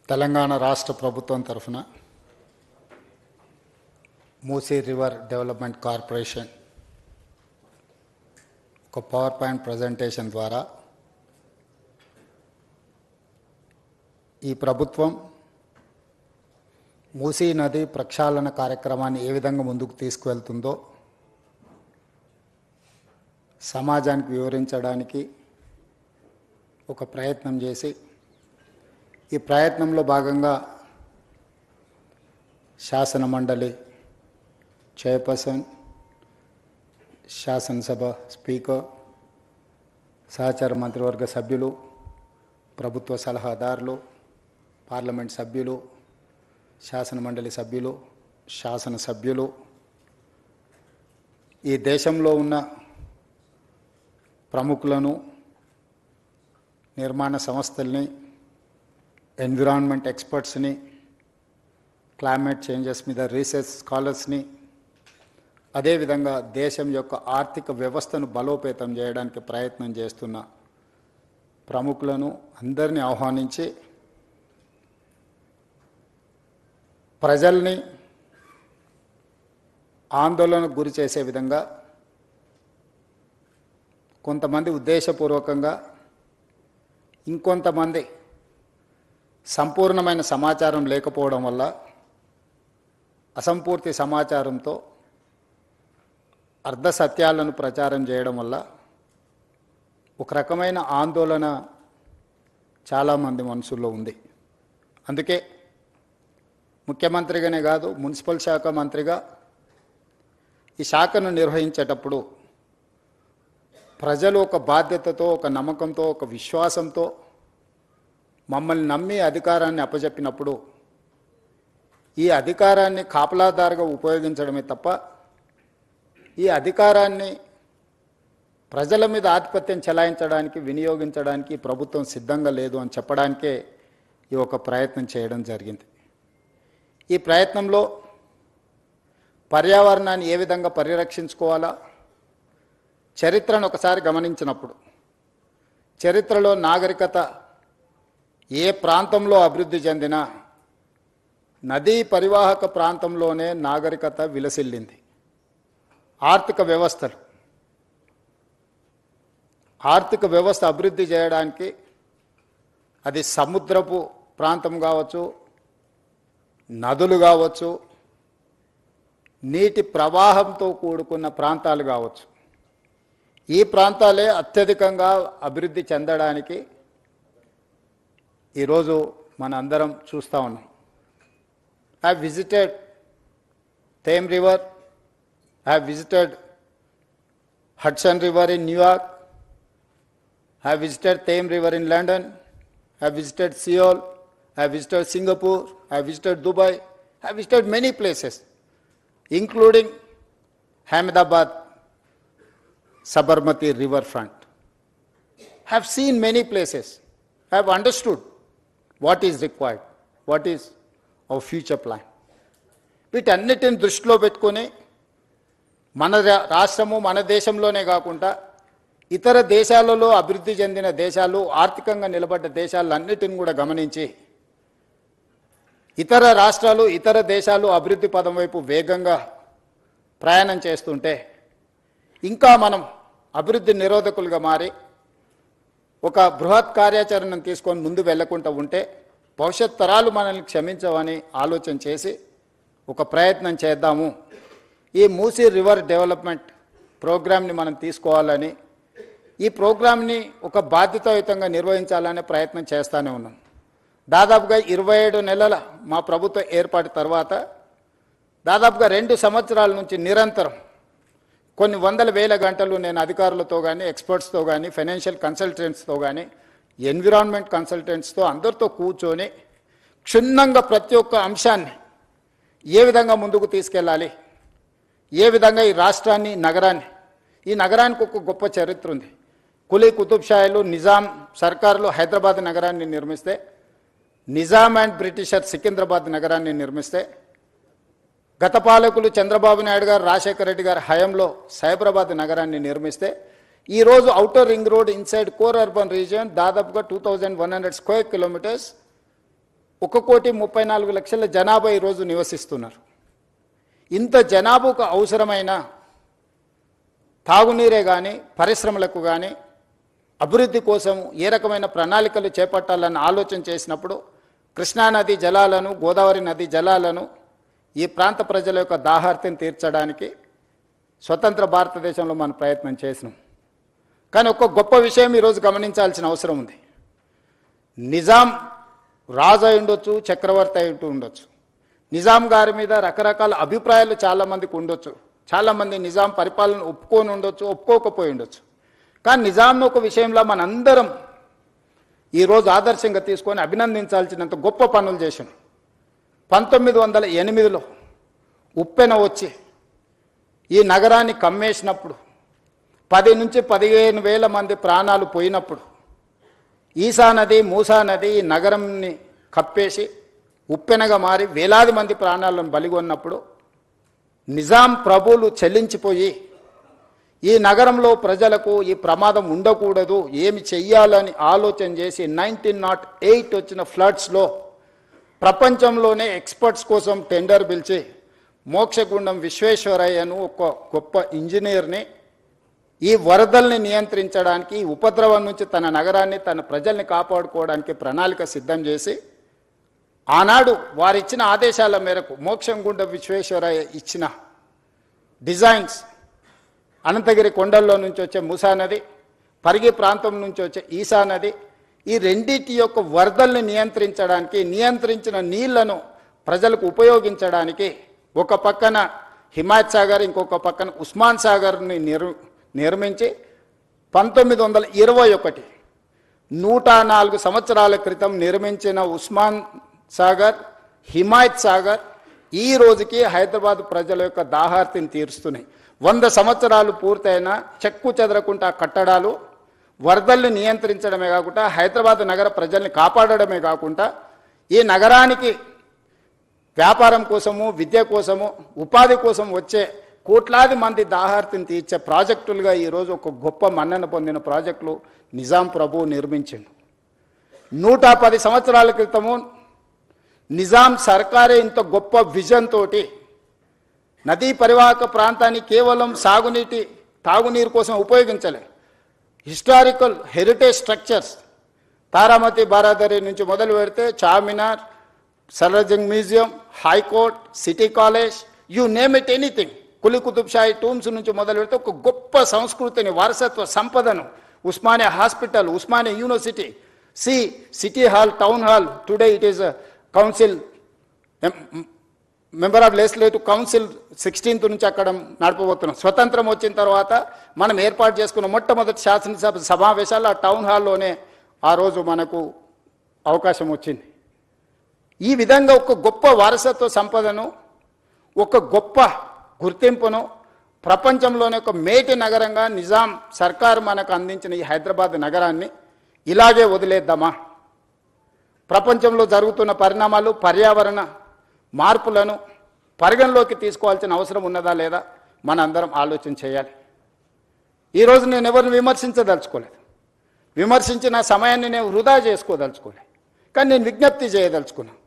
తెలంగాణ రాష్ట్ర ప్రభుత్వం తరఫున మూసీ రివర్ డెవలప్మెంట్ కార్పొరేషన్ ఒక పవర్ పాయింట్ ప్రజెంటేషన్ ద్వారా ఈ ప్రభుత్వం మూసీ నది ప్రక్షాళన కార్యక్రమాన్ని ఏ విధంగా ముందుకు తీసుకువెళ్తుందో సమాజానికి వివరించడానికి ఒక ప్రయత్నం చేసి ఈ ప్రయత్నంలో భాగంగా శాసన మండలి చైర్పర్సన్, శాసనసభ స్పీకర్, సహచార మంత్రివర్గ సభ్యులు, ప్రభుత్వ సలహాదారులు, పార్లమెంట్ సభ్యులు, శాసన మండలి సభ్యులు, శాసనసభ్యులు, ఈ దేశంలో ఉన్న ప్రముఖులను, నిర్మాణ సంస్థల్ని, ఎన్విరాన్మెంట్ ఎక్స్పర్ట్స్ని, క్లైమేట్ చేంజెస్ మీద రీసెర్చ్ స్కాలర్స్ని, అదేవిధంగా దేశం యొక్క ఆర్థిక వ్యవస్థను బలోపేతం చేయడానికి ప్రయత్నం చేస్తున్న ప్రముఖులను అందరినీ ఆహ్వానించి ప్రజల్ని ఆందోళనకు గురి చేసే విధంగా కొంతమంది ఉద్దేశపూర్వకంగా, ఇంకొంతమంది సంపూర్ణమైన సమాచారం లేకపోవడం వల్ల అసంపూర్తి సమాచారంతో అర్ధ సత్యాలను ప్రచారం చేయడం వల్ల ఒక రకమైన ఆందోళన చాలామంది మనసుల్లో ఉంది. అందుకే ముఖ్యమంత్రిగానే కాదు, మున్సిపల్ శాఖ మంత్రిగా ఈ శాఖను నిర్వహించేటప్పుడు ప్రజలు ఒక బాధ్యతతో, ఒక నమ్మకంతో, ఒక విశ్వాసంతో మమ్మల్ని నమ్మి అధికారాన్ని అప్పచెప్పినప్పుడు ఈ అధికారాన్ని కాపలాదారుగా ఉపయోగించడమే తప్ప ఈ అధికారాన్ని ప్రజల మీద ఆధిపత్యం చెలాయించడానికి, వినియోగించడానికి ప్రభుత్వం సిద్ధంగా లేదు అని చెప్పడానికే ఈ ఒక ప్రయత్నం చేయడం జరిగింది. ఈ ప్రయత్నంలో పర్యావరణాన్ని ఏ విధంగా పరిరక్షించుకోవాలా, చరిత్రను ఒకసారి గమనించినప్పుడు చరిత్రలో నాగరికత ఏ ప్రాంతంలో అభివృద్ధి చెందినా నదీ పరివాహక ప్రాంతంలోనే నాగరికత విలసిల్లింది. ఆర్థిక వ్యవస్థ అభివృద్ధి చేయడానికి అది సముద్రపు ప్రాంతం కావచ్చు, నదులు కావచ్చు, నీటి ప్రవాహంతో కూడుకున్న ప్రాంతాలు కావచ్చు, ఈ ప్రాంతాలే అత్యధికంగా అభివృద్ధి చెందడానికి ఈరోజు మన అందరం చూస్తూ ఉన్నాం. I have visited Thames River, I have visited Hudson River in New York, I have visited Thames River in London, I have visited Seoul, I have visited Singapore, I have visited Dubai, I have visited many places, including Ahmedabad, Sabarmati river front. I have seen many places, I have understood what is required, what is our future plan. వీటన్నిటిని దృష్టిలో పెట్టుకొని మన రాష్ట్రము, మన దేశంలోనే కాకుండా ఇతర దేశాలలో అభివృద్ధి చెందిన దేశాలు, ఆర్థికంగా నిలబడ్డ దేశాలన్నిటిని కూడా గమనించి ఇతర రాష్ట్రాలు, ఇతర దేశాలు అభివృద్ధి పదం వైపు వేగంగా ప్రయాణం చేస్తుంటే ఇంకా మనం అభివృద్ధి నిరోధకులుగా మారి ఒక బృహత్ కార్యాచరణను తీసుకొని ముందు వెళ్లకుండా ఉంటే భవిష్యత్ తరాలు మనల్ని క్షమించవని ఆలోచన చేసి ఒక ప్రయత్నం చేద్దాము, ఈ మూసీ రివర్ డెవలప్మెంట్ ప్రోగ్రామ్ని మనం తీసుకోవాలని, ఈ ప్రోగ్రామ్ని ఒక బాధ్యతాయుతంగా నిర్వహించాలనే ప్రయత్నం చేస్తూనే ఉన్నాం. దాదాపుగా 27 నెలల మా ప్రభుత్వ ఏర్పాటు తర్వాత దాదాపుగా 2 సంవత్సరాల నుంచి నిరంతరం కొన్ని వందల వేల గంటలు నేను అధికారులతో కానీ, ఎక్స్పర్ట్స్తో కానీ, ఫైనాన్షియల్ కన్సల్టెంట్స్తో కానీ, ఎన్విరాన్మెంట్ కన్సల్టెంట్స్తో అందరితో కూర్చొని క్షుణ్ణంగా ప్రతి ఒక్క అంశాన్ని ఏ విధంగా ముందుకు తీసుకెళ్ళాలి, ఏ విధంగా ఈ రాష్ట్రాన్ని, ఈ నగరానికి ఒక గొప్ప చరిత్ర ఉంది. కులీ కుతుబ్ షాయిలు, నిజాం సర్కారులు హైదరాబాద్ నగరాన్ని నిర్మిస్తే, నిజాం అండ్ బ్రిటిషర్ సికింద్రాబాద్ నగరాన్ని నిర్మిస్తే, గత పాలకులు చంద్రబాబు నాయుడు గారు, రాజశేఖర రెడ్డి గారు హయాంలో సైబరాబాద్ నగరాన్ని నిర్మిస్తే ఈ రోజు outer ring road inside core urban region దాదాపుగా 2100 స్క్వేర్ కిలోమీటర్స్ 1,34,00,000 జనాభా ఈరోజు నివసిస్తున్నారు. ఇంత జనాభాకు అవసరమైన తాగునీరే కానీ, పరిశ్రమలకు కానీ, అభివృద్ధి కోసం ఏ రకమైన ప్రణాళికలు చేపట్టాలని ఆలోచన చేసినప్పుడు కృష్ణానది జలాలను, గోదావరి నది జలాలను ఈ ప్రాంత ప్రజల యొక్క దాహార్తిని తీర్చడానికి స్వతంత్ర భారతదేశంలో మనం ప్రయత్నం చేసినాం. కానీ ఒక గొప్ప విషయం ఈరోజు గమనించాల్సిన అవసరం ఉంది. నిజాం రాజు అయి ఉండొచ్చు, చక్రవర్తి అయి ఉండొచ్చు. నిజాం గారి మీద రకరకాల అభిప్రాయాలు చాలామందికి ఉండొచ్చు. చాలామంది నిజాం పరిపాలన ఒప్పుకొని ఉండొచ్చు, ఒప్పుకోకపోయి ఉండొచ్చు. కానీ నిజాంను ఒక విషయంలో మనందరం ఈరోజు ఆదర్శంగా తీసుకొని అభినందించాల్సినంత గొప్ప పనులు చేసాం. 1908లో ఉప్పెన వచ్చి ఈ నగరాన్ని కమ్మేసినప్పుడు 10 నుంచి 15,000 మంది ప్రాణాలు పోయినప్పుడు ఈసా నది, మూసా నది ఈ నగరంని కప్పేసి ఉప్పెనగా మారి వేలాది మంది ప్రాణాలను బలిగొన్నప్పుడు నిజాం ప్రభువులు చెల్లించిపోయి ఈ నగరంలో ప్రజలకు ఈ ప్రమాదం ఉండకూడదు, ఏమి చెయ్యాలని ఆలోచన చేసి 1908 వచ్చిన ఫ్లడ్స్లో ప్రపంచంలోనే ఎక్స్పర్ట్స్ కోసం టెండర్ పిలిచి మోక్షగుండం విశ్వేశ్వరయ్యను ఒక గొప్ప ఇంజనీర్ని ఈ వరదల్ని నియంత్రించడానికి, ఈ ఉపద్రవం నుంచి తన నగరాన్ని, తన ప్రజల్ని కాపాడుకోవడానికి ప్రణాళిక సిద్ధం చేసి ఆనాడు వారిచ్చిన ఆదేశాల మేరకు మోక్షగుండం విశ్వేశ్వరయ్య ఇచ్చిన డిజైన్స్ అనంతగిరి కొండల్లో నుంచి వచ్చే మూసా నది, పరిగి ప్రాంతం నుంచి వచ్చే ఈసా నది, ఈ రెండింటి యొక్క వరదల్ని నియంత్రించడానికి, నియంత్రించిన నీళ్లను ప్రజలకు ఉపయోగించడానికి ఒక పక్కన హిమాయత్ సాగర్, ఇంకొక పక్కన ఉస్మాన్ సాగర్ని నిర్మించి 1921 104 సంవత్సరాల క్రితం నిర్మించిన ఉస్మాన్ సాగర్, హిమాయత్ సాగర్ ఈ రోజుకి హైదరాబాద్ ప్రజల యొక్క దాహార్తిని తీరుస్తున్నాయి. 100 సంవత్సరాలు పూర్తయిన చెక్కు చెదరకుండా కట్టడాలు వరదల్ని నియంత్రించడమే కాకుండా హైదరాబాద్ నగర ప్రజల్ని కాపాడడమే కాకుండా ఈ నగరానికి వ్యాపారం కోసము, విద్య కోసము, ఉపాధి కోసం వచ్చే కోట్లాది మంది దాహార్తిని తీర్చే ప్రాజెక్టులుగా ఈరోజు ఒక గొప్ప మన్నన పొందిన ప్రాజెక్టులు నిజాం ప్రభువు నిర్మించిండు. 110 సంవత్సరాల క్రితము నిజాం సర్కారే ఇంత గొప్ప విజన్ తోటి నదీ పరివాహక ప్రాంతాన్ని కేవలం తాగునీరు కోసం ఉపయోగించలే. Historical heritage structures Taramati Baradari నుంచి మొదలు పెడితే Charminar, Salar Jung museum, high court, city college, you name it anything, Quli Qutub Shahi tombs నుంచి మొదలు పెడితే ఒక గొప్ప సంస్కృతిని, వారసత్వ సంపదను, Osmania hospital, Osmania university, city hall, town hall, today it is council member of legislative council 16th నుంచి అక్కడ నడపబోతున్నాం. స్వతంత్రం వచ్చిన తర్వాత మనం ఏర్పాటు చేసుకున్న మొట్టమొదటి శాసనసభ సమావేశాలు ఆ టౌన్ హాల్లోనే ఆ రోజు మనకు అవకాశం వచ్చింది. ఈ విధంగా ఒక గొప్ప వారసత్వ సంపదను, ఒక గొప్ప గుర్తింపును ప్రపంచంలోనే ఒక మేటి నగరంగా నిజాం సర్కారు మనకు అందించిన ఈ హైదరాబాద్ నగరాన్ని ఇలాగే వదిలేద్దామా? ప్రపంచంలో జరుగుతున్న పరిణామాలు, పర్యావరణ మార్పులను పరిగణలోకి తీసుకోవాల్సిన అవసరం ఉన్నదా లేదా మనందరం ఆలోచన చేయాలి. ఈరోజు నేను ఎవరిని విమర్శించదలుచుకోలేదు, విమర్శించిన సమయాన్ని నేను వృధా చేసుకోదలుచుకోలేదు. కానీ నేను విజ్ఞప్తి చేయదలుచుకున్నాను.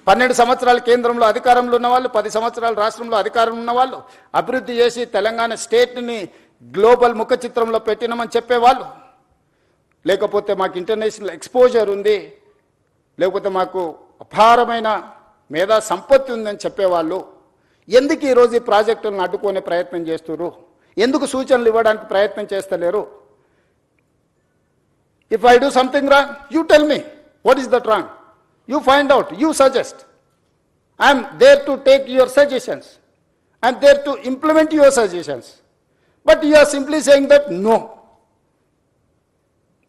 12 సంవత్సరాలు కేంద్రంలో అధికారంలో ఉన్నవాళ్ళు, 10 సంవత్సరాలు రాష్ట్రంలో అధికారం ఉన్నవాళ్ళు, అభివృద్ధి చేసి తెలంగాణ స్టేట్ని గ్లోబల్ ముఖ చిత్రంలో పెట్టినామని చెప్పేవాళ్ళు, లేకపోతే మాకు ఇంటర్నేషనల్ ఎక్స్పోజర్ ఉంది, లేకపోతే మాకు అపారమైన మేధా సంపత్తి ఉందని చెప్పేవాళ్ళు ఎందుకు ఈరోజు ఈ ప్రాజెక్టులను అడ్డుకునే ప్రయత్నం చేస్తున్నారు? ఎందుకు సూచనలు ఇవ్వడానికి ప్రయత్నం చేస్తలేరు? If I do something wrong, you tell me what is that wrong, you find out, you suggest. I'm there to take your suggestions, I'm there to implement your suggestions. But you are simply saying that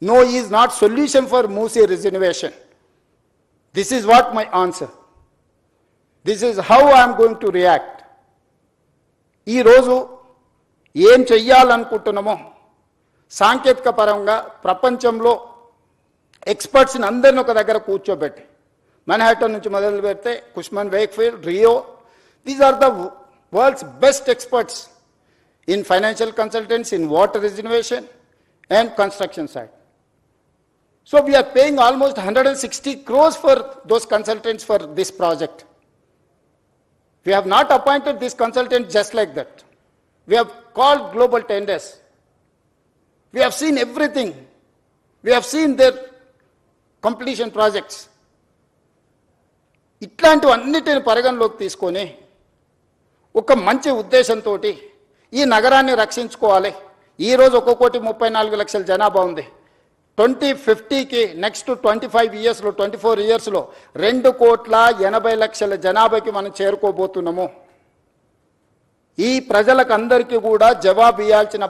no is not solution for Moosi reservation. This is what my answer. This is how I am going to react. ఈ రోజు ఏం చెయ్యాలనుకుంటున్నామో సాంకేతిక పరంగా ప్రపంచంలో ఎక్స్పర్ట్స్ని అందరిని ఒక దగ్గర కూర్చోబెట్టి, మన్హాటన్ నుంచి మొదలు పెడితే Cushman Wakefield, Rio, these are the world's best experts in financial consultants, in water reservation and construction side. So we are paying almost 160 crores for those consultants for this project. We have not appointed this consultant just like that. We have called global tenders. We have seen everything. We have seen their completion projects. ఇట్లాంటివన్నిటిని పరిగణలోకి తీసుకొని ఒక మంచి ఉద్దేశంతో ఈ నగరాన్ని రక్షించుకోవాలి. ఈరోజు 1,34,00,000 జనాభా ఉంది. 2050కి నెక్స్ట్ 25 ఇయర్స్లో 24 ఇయర్స్లో 2,80,00,000 జనాభాకి మనం చేరుకోబోతున్నాము. ఈ ప్రజలకు అందరికీ కూడా జవాబు ఇవ్వాల్సిన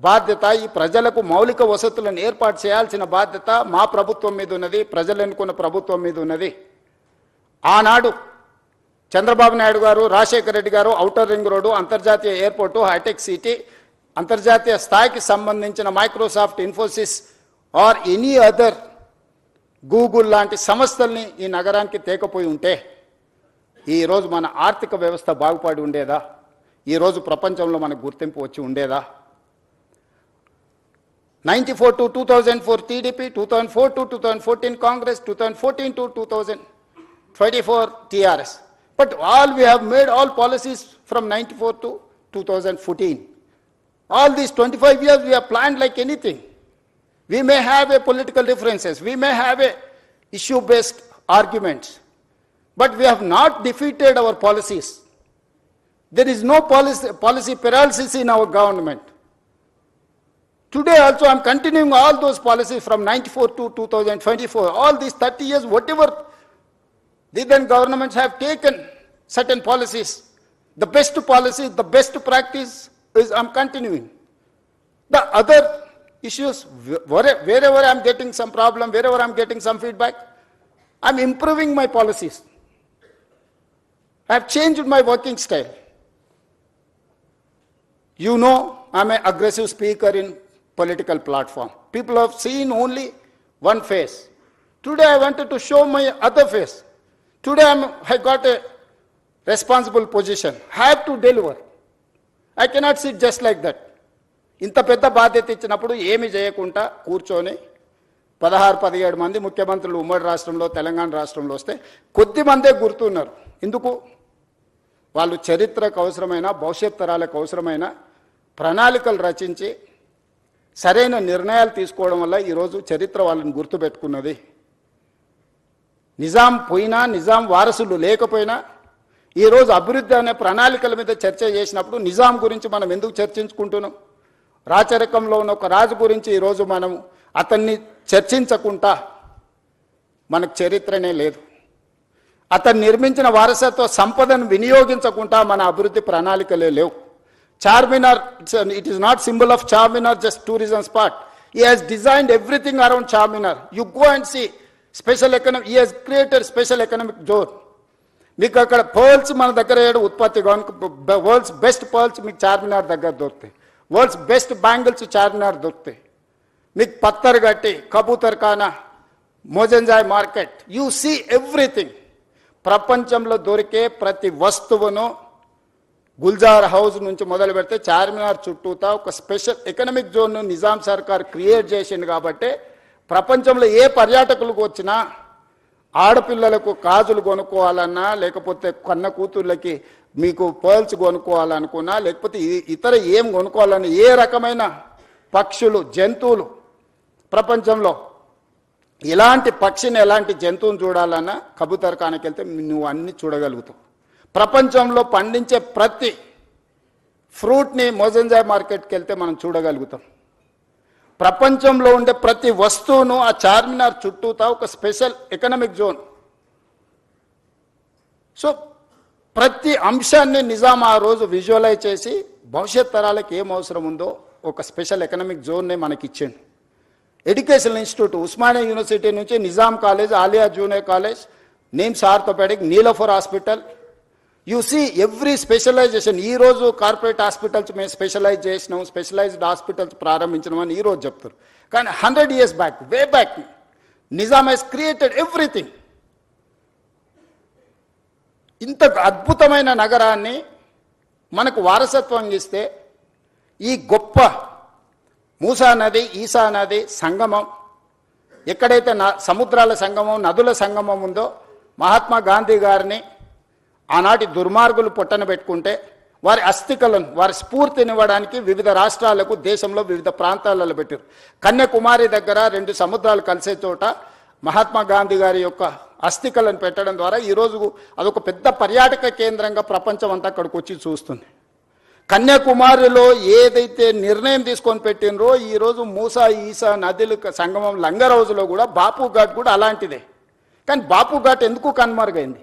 బాధ్యత, ఈ ప్రజలకు మౌలిక వసతులను ఏర్పాటు చేయాల్సిన బాధ్యత మా ప్రభుత్వం మీద ఉన్నది, ప్రజలు ఎన్నుకున్న ప్రభుత్వం మీద ఉన్నది. ఆనాడు చంద్రబాబు నాయుడు గారు, రాజశేఖర రెడ్డి గారు ఔటర్ రింగ్ రోడ్డు, అంతర్జాతీయ ఎయిర్పోర్టు, హైటెక్ సిటీ, అంతర్జాతీయ స్థాయికి సంబంధించిన Microsoft, Infosys or any other Google లాంటి సంస్థల్ని ఈ నగరానికి తేకపోయి ఉంటే ఈరోజు మన ఆర్థిక వ్యవస్థ బాగుపడి ఉండేదా? ఈరోజు ప్రపంచంలో మనకు గుర్తింపు వచ్చి ఉండేదా? 94 to 2004 TDP, 2004 to 2014 Congress, 2014 to 2024 TRS. But all we have made all policies from 94 to 2014. All these 25 years we have planned like anything. We may have a political differences, we may have a issue-based arguments, but we have not defeated our policies. There is no policy paralysis in our government. Today also I am continuing all those policies from 94 to 2024. All these 30 years, whatever the then governments have taken certain policies, the best policy, the best practice is I am continuing. The other issues, wherever I am getting some problem, wherever I am getting some feedback, I am improving my policies. I have changed my working style. You know, I am an aggressive speaker in political platform. People have seen only one face. Today I wanted to show my other face. Today I got a responsible position. I have to deliver. I cannot sit just like that. ఇంత పెద్ద బాధ్యత ఇచ్చినప్పుడు ఏమి చేయకుండా కూర్చొని 16-17 మంది ముఖ్యమంత్రులు ఉమ్మడి రాష్ట్రంలో, తెలంగాణ రాష్ట్రంలో వస్తే కొద్ది మందే గుర్తున్నారు. ఎందుకు? వాళ్ళు చరిత్రకు అవసరమైన, భవిష్యత్ తరాలకు అవసరమైన ప్రణాళికలు రచించి సరైన నిర్ణయాలు తీసుకోవడం వల్ల ఈరోజు చరిత్ర వాళ్ళని గుర్తుపెట్టుకున్నది. నిజాం పోయినా, నిజాం వారసులు లేకపోయినా ఈరోజు అభివృద్ధి అనే ప్రణాళికల మీద చర్చ చేసినప్పుడు నిజాం గురించి మనం ఎందుకు చర్చించుకుంటున్నాం? రాచరికంలో ఉన్న ఒక రాజు గురించి ఈరోజు మనం అతన్ని చర్చించకుండా మనకు చరిత్రనే లేదు. అతను నిర్మించిన వారసత్వ సంపదను వినియోగించకుండా మన అభివృద్ధి ప్రణాళికలే లేవు. Charminar, it is not symbol of Charminar, just tourism spot. He has designed everything around Charminar. You go and see special economic, he has created special economic zone. మీకు అక్కడ పర్ల్స్ మన దగ్గర ఉత్పత్తి, వరల్డ్స్ బెస్ట్ పర్ల్స్ మీకు చార్మినార్ దగ్గర దొరుకుతాయి. World's best bangles Charminar దొరుకుతాయి. మీకు పత్తర్ గట్టి, కబూతర్ ఖానా, Mozamjahi market, you see everything. ప్రపంచంలో దొరికే ప్రతి వస్తువును గుల్జార్ హౌస్ నుంచి మొదలు పెడితే చార్మినార్ చుట్టూతా ఒక స్పెషల్ ఎకనామిక్ జోన్ను నిజాం సర్కార్ క్రియేట్ చేసింది. కాబట్టి ప్రపంచంలో ఏ పర్యాటకులకు వచ్చినా ఆడపిల్లలకు గాజులు కొనుక్కోవాలన్నా, లేకపోతే కన్న కూతుర్లకి మీకు పర్ల్స్ కొనుక్కోవాలనుకున్నా, లేకపోతే ఇతర ఏం కొనుక్కోవాలన్నా, ఏ రకమైన పక్షులు, జంతువులు ప్రపంచంలో ఎలాంటి పక్షిని, ఎలాంటి జంతువుని చూడాలన్నా కబూతర్ ఖానాకి వెళ్తే నువ్వు అన్ని చూడగలుగుతావు. ప్రపంచంలో పండించే ప్రతి ఫ్రూట్ని మోజంజాయ్ మార్కెట్కి వెళ్తే మనం చూడగలుగుతాం. ప్రపంచంలో ఉండే ప్రతి వస్తువును ఆ చార్మినార్ చుట్టూతా ఒక స్పెషల్ ఎకనామిక్ జోన్. సో ప్రతి అంశాన్ని నిజాం ఆ రోజు విజువలైజ్ చేసి భవిష్యత్ తరాలకు ఏం అవసరం ఉందో ఒక స్పెషల్ ఎకనామిక్ జోన్నే మనకి ఇచ్చిండు. ఎడ్యుకేషనల్ ఇన్స్టిట్యూట్, ఉస్మానియా యూనివర్సిటీ నుంచి Nizam college, Aliya junior college, NIMS orthopedic, Niloufer hospital, you see every specialization. ఈరోజు కార్పొరేట్ హాస్పిటల్స్ మేము స్పెషలైజ్ చేసినాం, స్పెషలైజ్డ్ హాస్పిటల్స్ ప్రారంభించినామని ఈరోజు చెప్తారు. కానీ 100 years back, way back, Nizam has created everything. ఇంత అద్భుతమైన నగరాన్ని మనకు వారసత్వం ఇస్తే ఈ గొప్ప మూసా నది, ఈసా నది సంగమం, ఎక్కడైతే సముద్రాల సంగమం నదుల సంగమం ఉందో మహాత్మా గాంధీ గారిని ఆనాటి దుర్మార్గులు పొట్టన పెట్టుకుంటే వారి అస్థికలను వారి స్ఫూర్తినివ్వడానికి వివిధ రాష్ట్రాలకు దేశంలో వివిధ ప్రాంతాలలో పెట్టారు. కన్యాకుమారి దగ్గర 2 సముద్రాలు కలిసే చోట మహాత్మా గాంధీ గారి యొక్క అస్థికలను పెట్టడం ద్వారా ఈరోజు అదొక పెద్ద పర్యాటక కేంద్రంగా ప్రపంచం అంతా అక్కడికి వచ్చి చూస్తుంది. కన్యాకుమారిలో ఏదైతే నిర్ణయం తీసుకొని పెట్టినరో ఈరోజు మూసా ఈసా నదుల సంగమం లంగరౌజులో కూడా బాపు ఘాట్ కూడా అలాంటిదే. కానీ బాపు ఘాట్ ఎందుకు కనుమరుగైంది?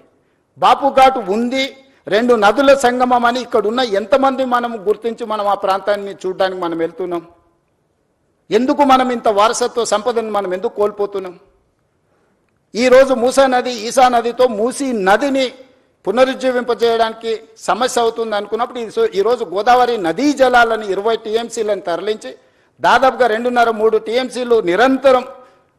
బాపు ఘాట్ ఉంది, 2 నదుల సంగమం అని ఇక్కడ ఉన్న ఎంతమంది మనం గుర్తించి మనం ఆ ప్రాంతాన్ని చూడడానికి మనం వెళ్తున్నాం? ఎందుకు మనం ఇంత వారసత్వ సంపదను మనం ఎందుకు కోల్పోతున్నాం? ఈరోజు మూసా నది ఈసా నదితో మూసీ నదిని పునరుజ్జీవింపజేయడానికి సమస్య అవుతుంది అనుకున్నప్పుడు ఈరోజు గోదావరి నదీ జలాలను 20 టీఎంసీలను తరలించి దాదాపుగా 2.5-3 టీఎంసీలు నిరంతరం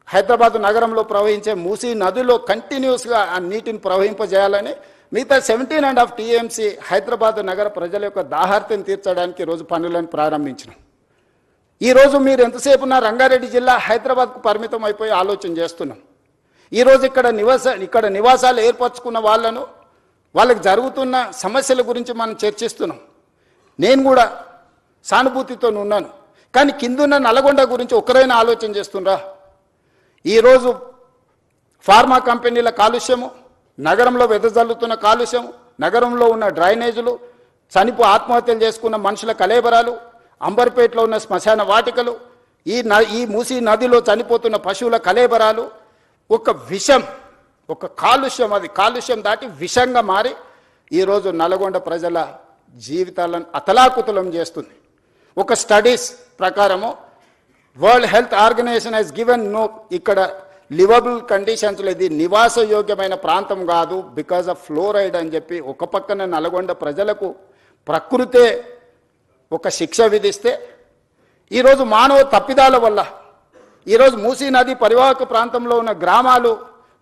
హైదరాబాద్ నగరంలో ప్రవహించే మూసీ నదిలో కంటిన్యూస్గా ఆ నీటిని ప్రవహింపజేయాలని మిగతా 17.5 టీఎంసీ హైదరాబాద్ నగర ప్రజల యొక్క దాహార్తిని తీర్చడానికి ఈరోజు పనులను ప్రారంభించినాం. ఈరోజు మీరు ఎంతసేపు ఉన్న రంగారెడ్డి జిల్లా హైదరాబాద్కు పరిమితం అయిపోయి ఆలోచన చేస్తున్నాం. ఈరోజు ఇక్కడ నివాసాలు ఏర్పరచుకున్న వాళ్ళకి జరుగుతున్న సమస్యల గురించి మనం చర్చిస్తున్నాం. నేను కూడా సానుభూతితో ఉన్నాను. కానీ కిందున్న నల్గొండ గురించి ఒక్కరైనా ఆలోచన చేస్తుండ్రా? ఈరోజు ఫార్మా కంపెనీల కాలుష్యము, నగరంలో వెదజల్లుతున్న కాలుష్యము, నగరంలో ఉన్న డ్రైనేజీలు, ఆత్మహత్యలు చేసుకున్న మనుషుల కలేబరాలు, అంబర్పేటలో ఉన్న శ్మశాన వాటికలు, ఈ మూసీ నదిలో చనిపోతున్న పశువుల కలేబరాలు, ఒక విషం, ఒక కాలుష్యం, అది కాలుష్యం దాటి విషంగా మారి ఈరోజు నల్గొండ ప్రజల జీవితాలను అతలాకుతలం చేస్తుంది. ఒక స్టడీస్ ప్రకారము world health organization has given no ఇక్కడ లివబుల్ కండిషన్స్లో ఇది నివాసయోగ్యమైన ప్రాంతం కాదు బికాజ్ ఆఫ్ ఫ్లోరైడ్ అని చెప్పి ఒక పక్కన నల్గొండ ప్రజలకు ప్రకృతే ఒక శిక్ష విధిస్తే ఈరోజు మానవ తప్పిదాల వల్ల ఈరోజు మూసీ నది పరివాహక ప్రాంతంలో ఉన్న గ్రామాలు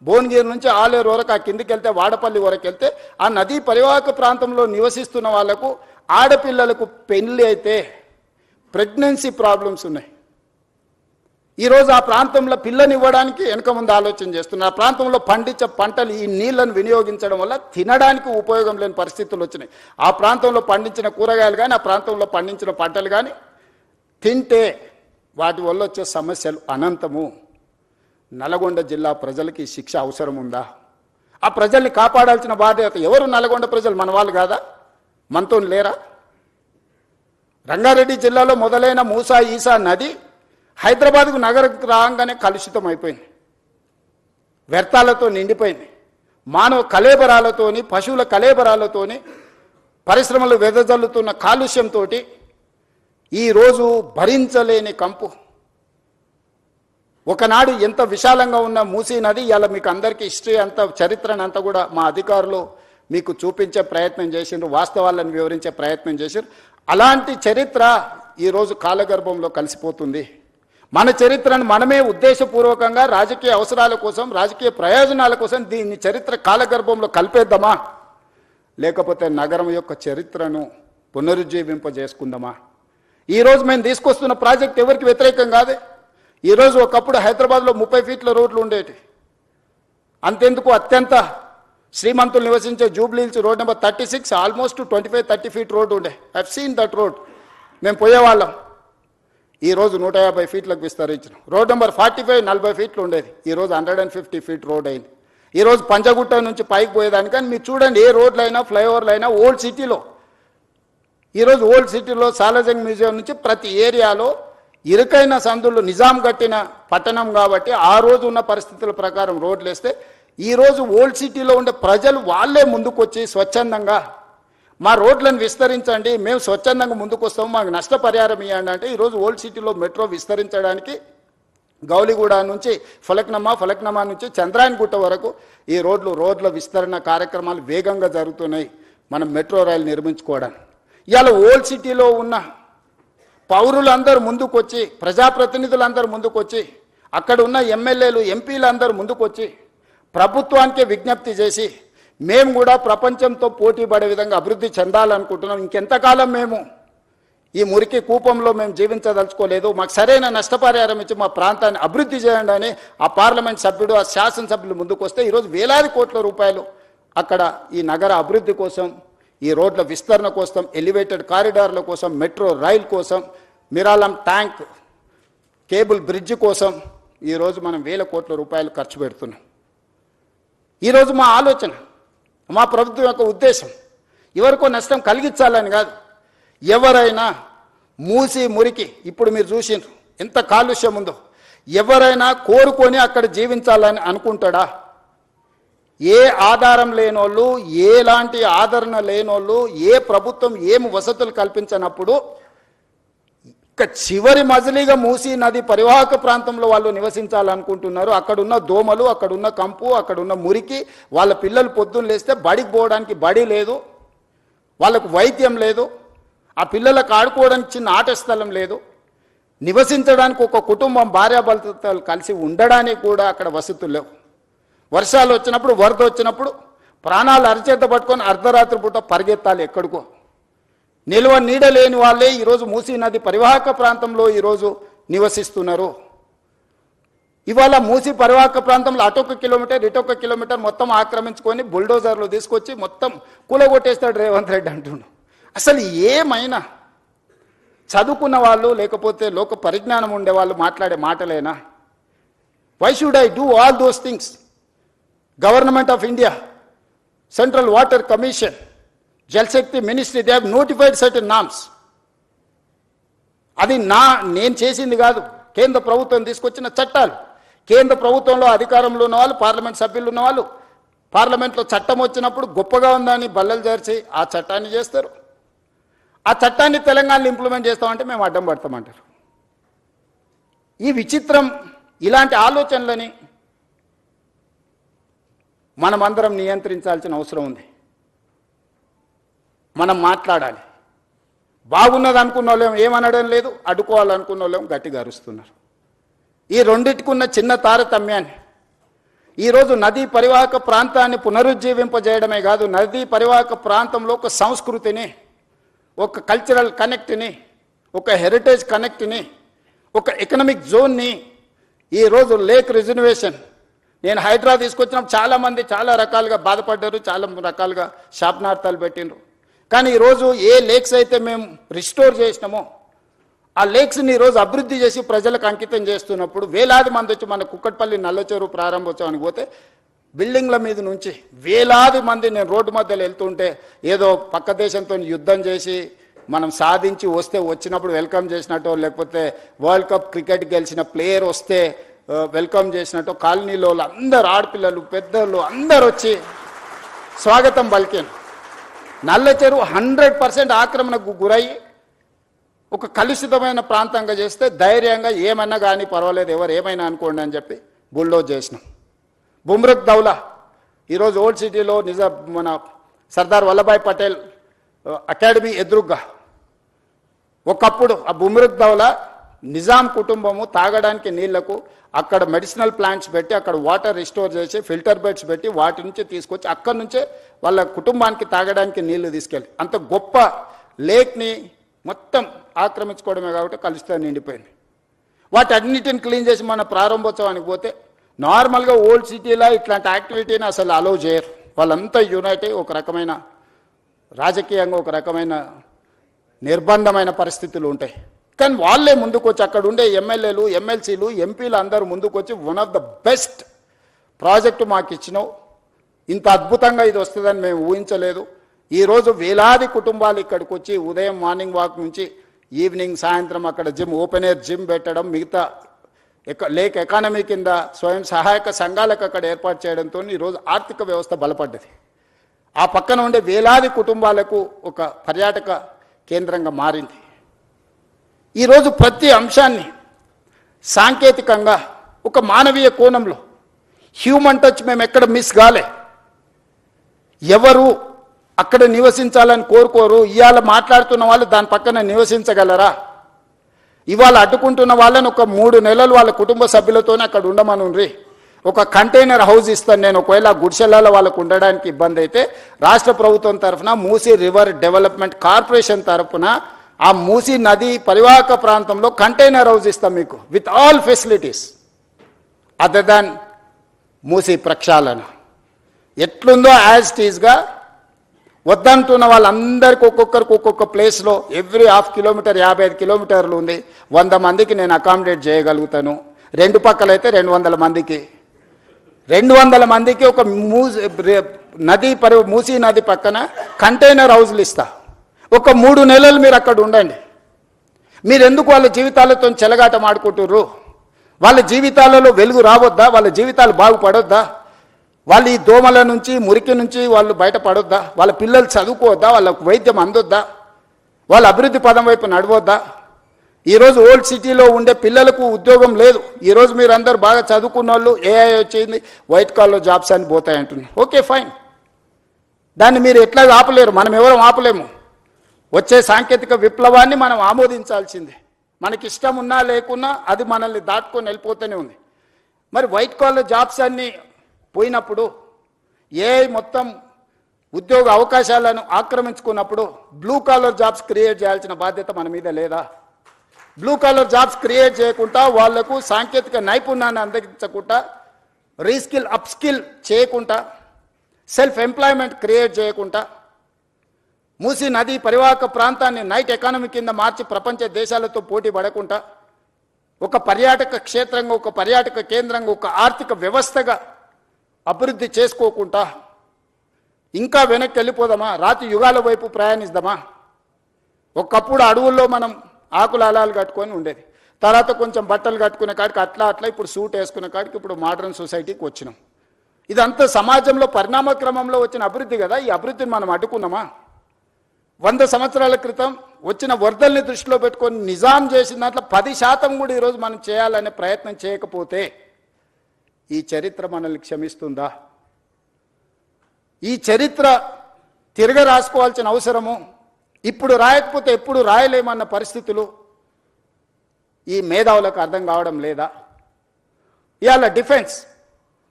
భువనగిరి నుంచి ఆలేరు వరకు ఆ కిందికి వెళ్తే వాడపల్లి వరకు వెళ్తే ఆ నదీ పరివాహక ప్రాంతంలో నివసిస్తున్న వాళ్లకు ఆడపిల్లలకు పెళ్లి అయితే ప్రెగ్నెన్సీ ప్రాబ్లమ్స్ ఉన్నాయి. ఈరోజు ఆ ప్రాంతంలో పిల్లనివ్వడానికి వెనక ముందు ఆలోచన చేస్తున్నారు. ఆ ప్రాంతంలో పండించే పంటలు ఈ నీళ్లను వినియోగించడం వల్ల తినడానికి ఉపయోగం లేని పరిస్థితులు వచ్చినాయి. ఆ ప్రాంతంలో పండించిన కూరగాయలు కానీ ఆ ప్రాంతంలో పండించిన పంటలు కానీ తింటే వాటి వల్ల వచ్చే సమస్యలు అనంతము. నల్గొండ జిల్లా ప్రజలకి శిక్ష అవసరం ఉందా? ఆ ప్రజల్ని కాపాడాల్సిన బాధ్యత ఎవరు? నల్గొండ ప్రజలు మన వాళ్ళు కాదా? మనతో లేరా? రంగారెడ్డి జిల్లాలో మొదలైన మూసా ఈసా నది హైదరాబాద్కు నగరకు రాగానే కలుషితం అయిపోయింది, వ్యర్థాలతో నిండిపోయింది. మానవ కలేబరాలతోని, పశువుల కలేబరాలతోని, పరిశ్రమలు వెదజల్లుతున్న కాలుష్యంతో ఈరోజు భరించలేని కంపు. ఒకనాడు ఎంత విశాలంగా ఉన్న మూసీ నది ఇవాళ మీకు అందరికీ హిస్టరీ అంతా, చరిత్రను అంతా కూడా మా అధికారులు మీకు చూపించే ప్రయత్నం చేసిండ్రు, వాస్తవాలను వివరించే ప్రయత్నం చేశారు. అలాంటి చరిత్ర ఈరోజు కాలగర్భంలో కలిసిపోతుంది. మన చరిత్రను మనమే ఉద్దేశపూర్వకంగా రాజకీయ అవసరాల కోసం, రాజకీయ ప్రయోజనాల కోసం దీన్ని చరిత్ర కాలగర్భంలో కలిపేద్దామా, లేకపోతే నగరం యొక్క చరిత్రను పునరుజ్జీవింపజేసుకుందామా? ఈరోజు మేము తీసుకొస్తున్న ప్రాజెక్ట్ ఎవరికి వ్యతిరేకం కాదే. ఈరోజు ఒకప్పుడు హైదరాబాద్లో 30 ఫీట్ల రోడ్లు ఉండేవి. అంతెందుకు అత్యంత శ్రీమంతులు నివసించే Jubilee Hills road number 36 almost 25-30 feet road ఉండే. I seen that road. మేము పోయేవాళ్ళం. ఈరోజు 150 ఫీట్లకు విస్తరించిన రోడ్ నెంబర్ 45 40 ఫీట్లు ఉండేది. ఈరోజు 150 ఫీట్ రోడ్ అయింది. ఈరోజు పంజగుట్ట నుంచి పైకి పోయేదానికని మీరు చూడండి, ఏ రోడ్లు అయినా ఫ్లైఓవర్లు అయినా ఓల్డ్ సిటీలో, ఈరోజు ఓల్డ్ సిటీలో సాలార్జంగ్ మ్యూజియం నుంచి ప్రతి ఏరియాలో ఇరుకైన సందులు, నిజాం కట్టిన పట్టణం కాబట్టి ఆ రోజు ఉన్న పరిస్థితుల ప్రకారం రోడ్లు వేస్తే ఈరోజు ఓల్డ్ సిటీలో ఉండే ప్రజలు వాళ్ళే ముందుకొచ్చి స్వచ్ఛందంగా మా రోడ్లను విస్తరించండి, మేము స్వచ్ఛందంగా ముందుకు వస్తాము, మాకు నష్టపరిహారం ఇవ్వండి అంటే ఈరోజు ఓల్డ్ సిటీలో మెట్రో విస్తరించడానికి గౌలిగూడ నుంచి ఫలక్నమా నుంచి చంద్రాయణగుట్ట వరకు ఈ రోడ్ల విస్తరణ కార్యక్రమాలు వేగంగా జరుగుతున్నాయి. మనం మెట్రో రైలు నిర్మించుకోవడానికి ఇవాళ ఓల్డ్ సిటీలో ఉన్న పౌరులందరూ ముందుకొచ్చి, ప్రజాప్రతినిధులందరూ ముందుకొచ్చి, అక్కడ ఉన్న ఎమ్మెల్యేలు ఎంపీలందరూ ముందుకొచ్చి ప్రభుత్వానికే విజ్ఞప్తి చేసి మేము కూడా ప్రపంచంతో పోటీ పడే విధంగా అభివృద్ధి చెందాలనుకుంటున్నాం. ఇంకెంతకాలం మేము ఈ మురికి కూపంలో మేము జీవించదలుచుకోలేదు, మాకు సరైన నష్టపరిహారం ఇచ్చి మా ప్రాంతాన్ని అభివృద్ధి చేయండి అని ఆ పార్లమెంట్ సభ్యుడు, ఆ శాసనసభ్యులు ముందుకు వస్తే ఈరోజు వేలాది కోట్ల రూపాయలు అక్కడ ఈ నగర అభివృద్ధి కోసం, ఈ రోడ్ల విస్తరణ కోసం, ఎలివేటెడ్ కారిడార్ల కోసం, మెట్రో రైల్ కోసం, మిరాలం ట్యాంక్ కేబుల్ బ్రిడ్జ్ కోసం ఈరోజు మనం వేల కోట్ల రూపాయలు ఖర్చు పెడుతున్నాం. ఈరోజు మా ఆలోచన, మా ప్రభుత్వం యొక్క ఉద్దేశం ఎవరికో నష్టం కలిగించాలని కాదు. ఎవరైనా మూసి మురికి ఇప్పుడు మీరు చూసిండ్రు ఎంత కాలుష్యం ఉందో, ఎవరైనా కోరుకొని అక్కడ జీవించాలని అనుకుంటాడా? ఏ ఆధారం లేనోళ్ళు, ఎలాంటి ఆదరణ లేనోళ్ళు, ఏ ప్రభుత్వం ఏం వసతులు కల్పించినప్పుడు ఇక చివరి మజిలీగా మూసీ నది పరివాహక ప్రాంతంలో వాళ్ళు నివసించాలనుకుంటున్నారు. అక్కడున్న దోమలు, అక్కడున్న కంపు, అక్కడున్న మురికి, వాళ్ళ పిల్లలు పొద్దున్న లేస్తే బడికి పోవడానికి బడి లేదు, వాళ్ళకు వైద్యం లేదు, ఆ పిల్లలకు ఆడుకోవడానికి చిన్న ఆట స్థలం లేదు, నివసించడానికి ఒక కుటుంబం భార్యాభర్తలు కలిసి ఉండడానికి కూడా అక్కడ వసతులు లేవు. వర్షాలు వచ్చినప్పుడు, వరద వచ్చినప్పుడు ప్రాణాలు అరచేత పట్టుకొని అర్ధరాత్రి పూట పరిగెత్తాలి ఎక్కడికో. నిల్వ నీడ లేని వాళ్ళే ఈరోజు మూసీ నది పరివాహక ప్రాంతంలో ఈరోజు నివసిస్తున్నారు. ఇవాళ మూసీ పరివాహక ప్రాంతంలో అటొక కిలోమీటర్ ఇటొక కిలోమీటర్ మొత్తం ఆక్రమించుకొని బుల్డోజర్లు తీసుకొచ్చి మొత్తం కూలగొట్టేస్తాడు రేవంత్ రెడ్డి అంటుండు. అసలు ఏమైనా చదువుకున్న వాళ్ళు లేకపోతే లోక పరిజ్ఞానం ఉండేవాళ్ళు మాట్లాడే మాటలేనా? Why should I do all those things? Government of India, central water commission, Jal Shakti ministry, they have notified certain norms. అది నేను చేసింది కాదు, కేంద్ర ప్రభుత్వం తీసుకొచ్చిన చట్టాలు. కేంద్ర ప్రభుత్వంలో అధికారంలో ఉన్న వాళ్ళు, పార్లమెంట్ సభ్యులు ఉన్న వాళ్ళు పార్లమెంట్లో చట్టం వచ్చినప్పుడు గొప్పగా ఉందని బల్లలు చేర్చి ఆ చట్టాన్ని చేస్తారు. ఆ చట్టాన్ని తెలంగాణలో ఇంప్లిమెంట్ చేస్తామంటే మేము అడ్డం పడతామంటారు. ఈ విచిత్రం, ఇలాంటి ఆలోచనలని మనమందరం నియంత్రించాల్సిన అవసరం ఉంది. మనం మాట్లాడాలి. బాగున్నది అనుకున్న వాళ్ళేం ఏమనడం లేదు, అడ్డుకోవాలనుకున్న వాళ్ళేం గట్టిగా అరుస్తున్నారు. ఈ రెండింటికున్న చిన్న తారతమ్యాన్ని ఈరోజు నదీ పరివాహక ప్రాంతాన్ని పునరుజ్జీవింపజేయడమే కాదు, నదీ పరివాహక ప్రాంతంలో ఒక సంస్కృతిని, ఒక కల్చరల్ కనెక్ట్ని, ఒక హెరిటేజ్ కనెక్ట్ని, ఒక ఎకనామిక్ జోన్ని, ఈరోజు లేక్ రిజర్వేషన్. నేను హైదరాబాద్ తీసుకొచ్చినప్పుడు చాలామంది చాలా రకాలుగా బాధపడ్డారు, చాలా రకాలుగా శాపనార్థాలు పెట్టిండ్రు. కానీ ఈరోజు ఏ లేక్స్ అయితే మేము రిస్టోర్ చేసినామో ఆ లేక్స్ని ఈరోజు అభివృద్ధి చేసి ప్రజలకు అంకితం చేస్తున్నప్పుడు వేలాది మంది వచ్చి మన కుక్కట్పల్లి నల్లచెరువు ప్రారంభోత్సవానికి పోతే బిల్డింగ్ల మీద నుంచి వేలాది మంది, నేను రోడ్డు మధ్యలో వెళ్తుంటే ఏదో పక్క దేశంతో యుద్ధం చేసి మనం సాధించి వస్తే వచ్చినప్పుడు వెల్కమ్ చేసినట్టు, లేకపోతే వరల్డ్ కప్ క్రికెట్ గెలిచిన ప్లేయర్ వస్తే వెల్కమ్ చేసినట్టు కాలనీలో అందరు ఆడపిల్లలు పెద్దలు అందరు వచ్చి స్వాగతం పలికాను. నల్లచెరువు 100% ఆక్రమణకు గురయ్యి ఒక కలుషితమైన ప్రాంతంగా చేస్తే ధైర్యంగా ఏమన్నా కానీ పర్వాలేదు, ఎవరు ఏమైనా అనుకోండి అని చెప్పి బుల్డోజ్ చేసినాం. బుమ్రక్ దౌలా ఈరోజు ఓల్డ్ సిటీలో మన సర్దార్ వల్లభాయ్ పటేల్ అకాడమీ ఎదురుగ్గా ఒకప్పుడు ఆ బుమ్రక్ దౌలా నిజాం కుటుంబము తాగడానికి నీళ్లకు అక్కడ మెడిసినల్ ప్లాంట్స్ పెట్టి అక్కడ వాటర్ రిస్టోర్ చేసి ఫిల్టర్ బెడ్స్ పెట్టి వాటి నుంచి తీసుకొచ్చి అక్కడి నుంచే వాళ్ళ కుటుంబానికి తాగడానికి నీళ్లు తీసుకెళ్ళి అంత గొప్ప లేక్ని మొత్తం ఆక్రమించుకోవడమే కాబట్టి కలుషితం నిండిపోయింది. వాటి అన్నిటిని క్లీన్ చేసి మన ప్రారంభోత్సవానికి పోతే నార్మల్గా ఓల్డ్ సిటీలో ఇట్లాంటి యాక్టివిటీని అసలు అలౌ చేయరు. వాళ్ళంతా యునైట్ అయ్యి ఒక రకమైన రాజకీయంగా ఒక రకమైన నిర్బంధమైన పరిస్థితులు ఉంటాయి. కానీ వాళ్ళే ముందుకు వచ్చి అక్కడ ఉండే ఎమ్మెల్యేలు, ఎమ్మెల్సీలు, ఎంపీలు అందరూ ముందుకు వచ్చి one of the best project మాకు ఇచ్చినావు, ఇంత అద్భుతంగా ఇది వస్తుందని మేము ఊహించలేదు. ఈరోజు వేలాది కుటుంబాలు ఇక్కడికి వచ్చి ఉదయం మార్నింగ్ వాక్ నుంచి ఈవినింగ్ సాయంత్రం అక్కడ జిమ్, ఓపెన్ ఎయిర్ జిమ్ పెట్టడం, మిగతా లేక్ ఎకానమీ కింద స్వయం సహాయక సంఘాలకు అక్కడ ఏర్పాటు చేయడంతో ఈరోజు ఆర్థిక వ్యవస్థ బలపడ్డది. ఆ పక్కన ఉండే వేలాది కుటుంబాలకు ఒక పర్యాటక కేంద్రంగా మారింది. ఈరోజు ప్రతి అంశాన్ని సాంకేతికంగా ఒక మానవీయ కోణంలో హ్యూమన్ టచ్ మేము ఎక్కడ మిస్ కాలే. ఎవరు అక్కడ నివసించాలని కోరుకోరు. ఇవాళ మాట్లాడుతున్న వాళ్ళు దాని పక్కన నివసించగలరా? ఇవాళ అడ్డుకుంటున్న వాళ్ళని ఒక 3 నెలలు వాళ్ళ కుటుంబ సభ్యులతోనే అక్కడ ఉండమనుండ్రి. ఒక కంటైనర్ హౌస్ ఇస్తాను నేను, ఒకవేళ గుడిసెలలో వాళ్ళకు ఉండడానికి ఇబ్బంది అయితే రాష్ట్ర ప్రభుత్వం తరఫున మూసీ రివర్ డెవలప్మెంట్ కార్పొరేషన్ తరఫున ఆ మూసీ నది పరివాహక ప్రాంతంలో కంటైనర్ హౌస్ ఇస్తాం మీకు with all facilities other than Musi ప్రక్షాళన. ఎట్లుందో యాజ్ టీజ్గా వద్దంటున్న వాళ్ళందరికీ ఒక్కొక్కరికి ఒక్కొక్క ప్లేస్లో ఎవ్రీ హాఫ్ కిలోమీటర్ 55 కిలోమీటర్లు ఉంది. 100 మందికి నేను అకామిడేట్ చేయగలుగుతాను. 2 పక్కలైతే 200 మందికి 200 మందికి ఒక మూసీ నది పక్కన కంటైనర్ హౌస్లు ఇస్తా. ఒక 3 నెలలు మీరు అక్కడ ఉండండి. మీరు ఎందుకు వాళ్ళ జీవితాలతో చెలగాట మాడుకుంటుర్రు? వాళ్ళ జీవితాలలో వెలుగు రావద్దా? వాళ్ళ జీవితాలు బాగుపడొద్దా? వాళ్ళు ఈ దోమల నుంచి మురికి నుంచి వాళ్ళు బయటపడొద్దా? వాళ్ళ పిల్లలు చదువుకోవద్దా? వాళ్ళకు వైద్యం అందొద్దా? వాళ్ళ అభివృద్ధి పదం వైపు నడవద్దా? ఈరోజు ఓల్డ్ సిటీలో ఉండే పిల్లలకు ఉద్యోగం లేదు. ఈరోజు మీరు అందరు బాగా చదువుకున్న వాళ్ళు ఏఐ వచ్చింది, వైట్ కాలర్ జాబ్స్ అని పోతాయంటున్నారు. ఓకే ఫైన్, దాన్ని మీరు ఎట్లా ఆపలేరు, మనం ఎవరం ఆపలేము. వచ్చే సాంకేతిక విప్లవాన్ని మనం ఆమోదించాల్సిందే. మనకి ఇష్టం ఉన్నా లేకున్నా అది మనల్ని దాటుకొని వెళ్ళిపోతూనే ఉంది. మరి వైట్ కాలర్ జాబ్స్ అన్నీ పోయినప్పుడు, ఏఐ మొత్తం ఉద్యోగ అవకాశాలను ఆక్రమించుకున్నప్పుడు బ్లూ కాలర్ జాబ్స్ క్రియేట్ చేయాల్సిన బాధ్యత మన మీద లేదా? బ్లూ కాలర్ జాబ్స్ క్రియేట్ చేయకుండా, వాళ్లకు సాంకేతిక నైపుణ్యాన్ని అందించకుండా, రీస్కిల్ అప్స్కిల్ చేయకుండా, సెల్ఫ్ ఎంప్లాయ్మెంట్ క్రియేట్ చేయకుండా, మూసీ నది పరివాహక ప్రాంతాన్ని నైట్ ఎకానమీ కింద మార్చి ప్రపంచ దేశాలతో పోటీ పడకుండా, ఒక పర్యాటక క్షేత్రంగా, ఒక పర్యాటక కేంద్రంగా, ఒక ఆర్థిక వ్యవస్థగా అభివృద్ధి చేసుకోకుండా ఇంకా వెనక్కి వెళ్ళిపోదామా? రాతి యుగాల వైపు ప్రయాణిద్దామా? ఒకప్పుడు అడవుల్లో మనం ఆకులు అలాలు కట్టుకొని ఉండేది. తర్వాత కొంచెం బట్టలు కట్టుకునే కాడికి అట్లా ఇప్పుడు సూట్ వేసుకునే కాడికి ఇప్పుడు మోడర్న్ సొసైటీకి వచ్చినాం. ఇదంతా సమాజంలో పరిణామ క్రమంలో వచ్చిన అభివృద్ధి కదా. ఈ అభివృద్ధిని మనం అడ్డుకున్నామా? 100 సంవత్సరాల క్రితం వచ్చిన వరదల్ని దృష్టిలో పెట్టుకొని నిజాం చేసిన దాంట్లో 10% కూడా ఈరోజు మనం చేయాలనే ప్రయత్నం చేయకపోతే ఈ చరిత్ర మనల్ని క్షమిస్తుందా? ఈ చరిత్ర తిరగ రాసుకోవాల్సిన అవసరము, ఇప్పుడు రాయకపోతే ఎప్పుడు రాయలేమన్న పరిస్థితులు ఈ మేధావులకు అర్థం కావడం లేదా? ఇవాళ defence,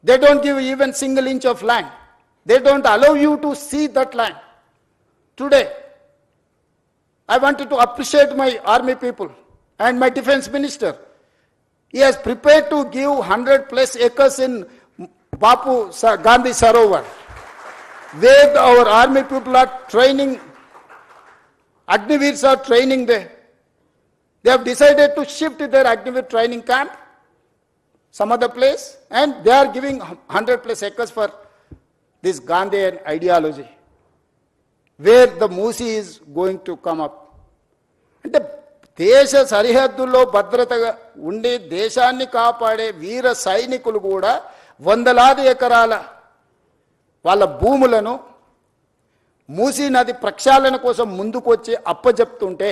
they don't give even single inch of land, they don't allow you to see that land. Today I wanted to appreciate my army people and my defense minister. He has prepared to give 100+ acres in Bapu Gandhi Sarovar, where our army people are training, Agniveers are training there. They have decided to shift their Agniveer training camp some other place, and they are giving 100+ acres for this Gandhian ideology, where the Moosi is going to come up. అంటే దేశ సరిహద్దుల్లో భద్రతగా ఉండి దేశాన్ని కాపాడే వీర సైనికులు కూడా వందలాది ఎకరాల వాళ్ళ భూములను మూసీ నది ప్రక్షాళన కోసం ముందుకొచ్చి అప్పజెప్తుంటే,